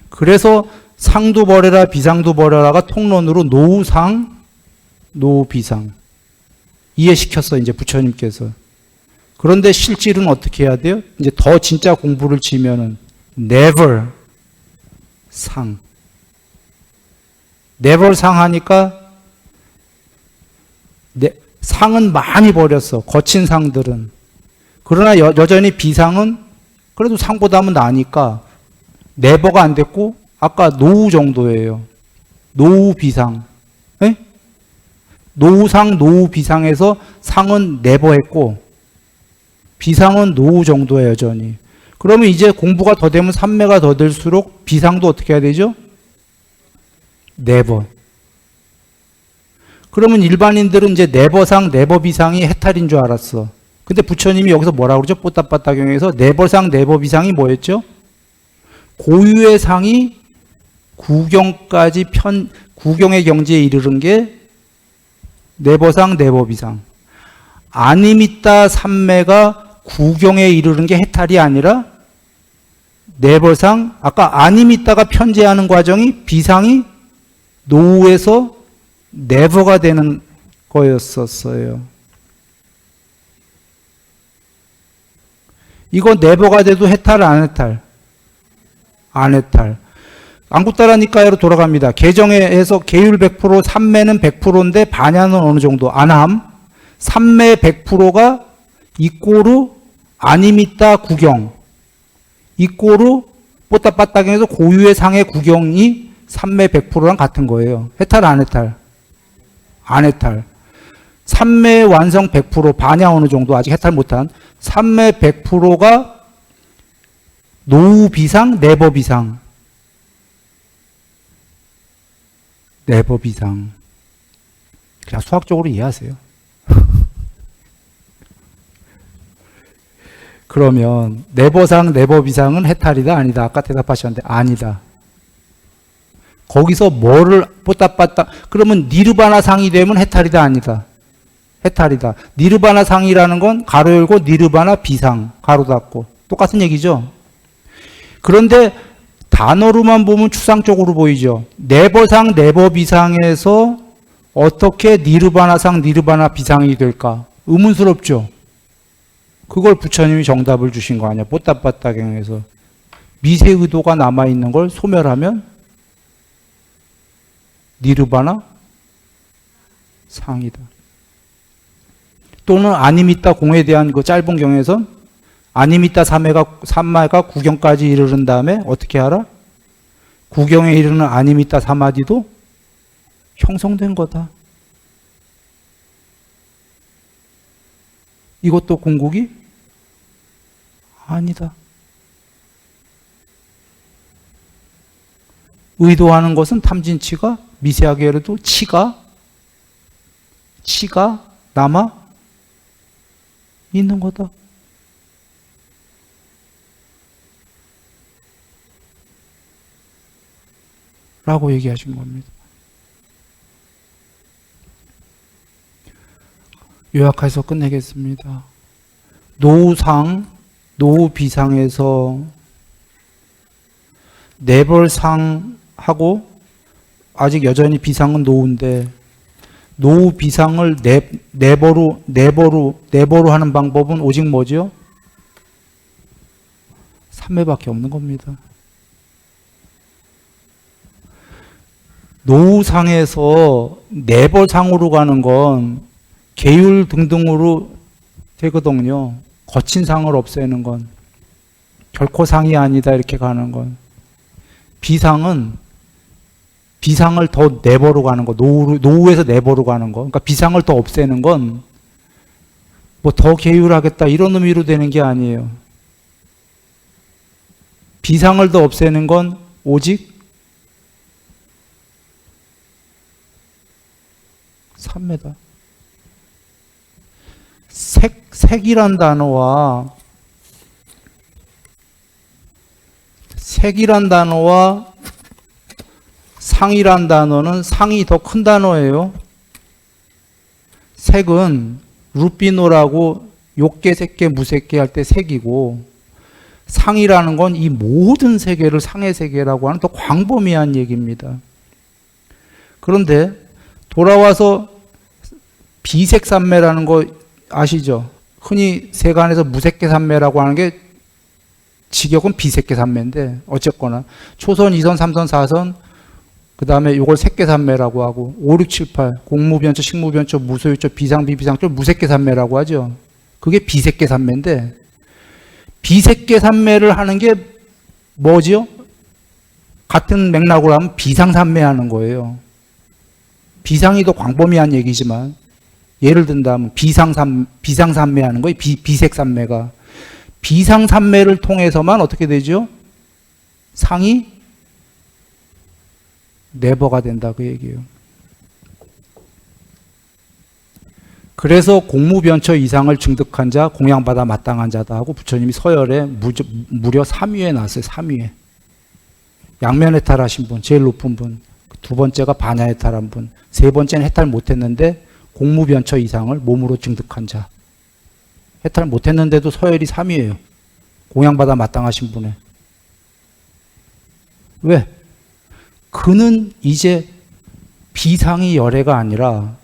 그래서 상도 버려라 비상도 버려라가 통론으로 노상 노비상 이해시켰어 이제 부처님께서. 그런데 실질은 어떻게 해야 돼요? 이제 더 진짜 공부를 치면은 never 상. never 상 하니까 상은 많이 버렸어. 거친 상들은. 그러나 여전히 비상은 그래도 상보다는 나으니까 never가 안 됐고 아까 노우 정도예요. 노우 비상. 네? 노우상 노우 비상에서 상은 never 했고 비상은 노우 정도예요, 여전히. 그러면 이제 공부가 더 되면 삼매가 더 될수록 비상도 어떻게 해야 되죠? never. 그러면 일반인들은 이제 never상, never 비상이 해탈인 줄 알았어. 근데 부처님이 여기서 뭐라고 그러죠? 뽀따빠따경에서 never상, never 비상이 뭐였죠? 고유의 상이 구경까지 구경의 경지에 이르는 게 never상, never 비상. 아니미따 삼매가 구경에 이르는 게 해탈이 아니라 내벌상, 아까 아님있다가 편재하는 과정이 비상이 노후에서 never가 되는 거였었어요. 이거 never가 돼도 해탈, 안 해탈? 안 해탈. 안굿따라니까요로 돌아갑니다. 개정에서 계율 100%, 삼매는 100%인데 반야는 어느 정도? 안함. 삼매 100%가 이꼬르 아님있다 구경. 이꼬르 뽀따빠따경에서 고유의 상의 구경이 삼매 100%랑 같은 거예요. 해탈, 안 해탈? 안 해탈. 삼매 완성 100%, 반야 어느 정도? 아직 해탈 못한. 삼매 100%가 노후 비상, 네버 비상. 네버 비상. 그냥 수학적으로 이해하세요. 그러면 네버상, 네버 비상은 해탈이다, 아니다? 아까 대답하셨는데 아니다. 거기서 뭐를 뽀따빠따, 그러면 니르바나 상이 되면 해탈이다, 아니다? 해탈이다. 니르바나 상이라는 건 가로 열고 니르바나 비상, 가로 닫고. 똑같은 얘기죠? 그런데 단어로만 보면 추상적으로 보이죠. 네버상, 네버 비상에서 어떻게 니르바나상, 니르바나 비상이 될까? 의문스럽죠? 그걸 부처님이 정답을 주신 거 아니야. 뽀따빠따경에서. 미세 의도가 남아있는 걸 소멸하면 니르바나 상이다. 또는 아님있다 공에 대한 그 짧은 경에선 아님있다 삼마가 구경까지 이르른 다음에 어떻게 하라? 구경에 이르는 아님있다 사마디도 형성된 거다. 이것도 궁극이 아니다. 의도하는 것은 탐진치가 미세하게라도 치가 남아 있는 거다. 라고 얘기하신 겁니다. 요약해서 끝내겠습니다. 노후상, 노후비상에서 네벌상하고 아직 여전히 비상은 노후인데 노후비상을 네버로 하는 방법은 오직 뭐죠? 3매밖에 없는 겁니다. 노후상에서 네벌상으로 가는 건 계율 등등으로 되거든요. 거친 상을 없애는 건. 결코 상이 아니다 이렇게 가는 건. 비상은 비상을 더 네버로 가는 거. 노후에서 네버로 가는 거. 그러니까 비상을 더 없애는 건 뭐 더 계율하겠다 이런 의미로 되는 게 아니에요. 비상을 더 없애는 건 오직 3매다. 색이란 단어와 상이란 단어는 상이 더 큰 단어예요. 색은 루피노라고 욕계, 색계, 무색계 할 때 색이고 상이라는 건 이 모든 세계를 상의 세계라고 하는 더 광범위한 얘기입니다. 그런데 돌아와서 비색삼매라는 거 아시죠? 흔히 세간에서 무색계삼매라고 하는 게 직역은 비색계삼매인데 어쨌거나 초선, 2선, 3선, 4선 그 다음에 이걸 색계삼매라고 하고 5, 6, 7, 8 공무변처, 식무변처, 무소유처, 비상, 비비상처 무색계삼매라고 하죠. 그게 비색계삼매인데 비색계삼매를 하는 게 뭐지요? 같은 맥락으로 하면 비상삼매하는 거예요. 비상이 더 광범위한 얘기지만 예를 든다면 비상삼매하는 거예요. 비색삼매가. 비상삼매를 통해서만 어떻게 되죠? 상이 네버가 된다 그 얘기예요. 그래서 공무변처 이상을 증득한 자, 공양받아 마땅한 자다 하고 부처님이 서열에 무려 3위에 나왔어요. 3위에. 양면 해탈하신 분, 제일 높은 분. 두 번째가 반야 해탈한 분. 세 번째는 해탈 못했는데 공무변처 이상을 몸으로 증득한 자. 해탈 못했는데도 서열이 3위예요. 공양받아 마땅하신 분에. 왜? 그는 이제 비상이 열애가 아니라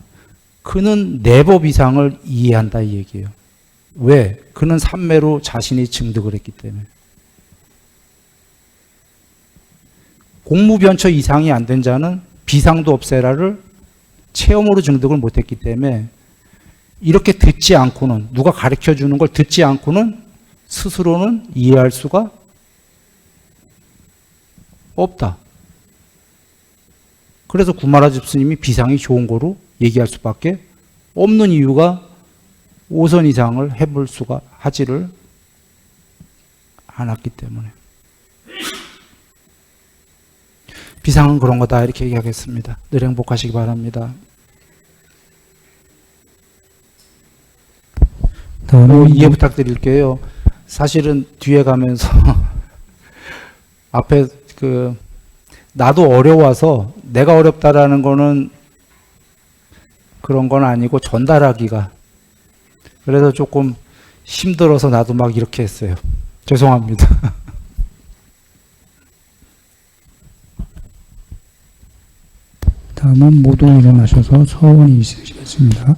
그는 내법 이상을 이해한다 이 얘기예요. 왜? 그는 삼매로 자신이 증득을 했기 때문에. 공무변처 이상이 안 된 자는 비상도 없애라를 체험으로 증득을 못했기 때문에 이렇게 듣지 않고는, 누가 가르쳐 주는 걸 듣지 않고는 스스로는 이해할 수가 없다. 그래서 구마라 집스님이 비상이 좋은 거로 얘기할 수밖에 없는 이유가 오선 이상을 해볼 수가 하지를 않았기 때문에. 비상은 그런 거다 이렇게 얘기하겠습니다. 늘 행복하시기 바랍니다. 이해 부탁드릴게요. 사실은 뒤에 가면서 앞에 나도 어려워서 내가 어렵다라는 거는 그런 건 아니고 전달하기가, 그래서 조금 힘들어서 나도 막 이렇게 했어요. 죄송합니다. 다음은 모두 일어나셔서 서원이 있으시겠습니다.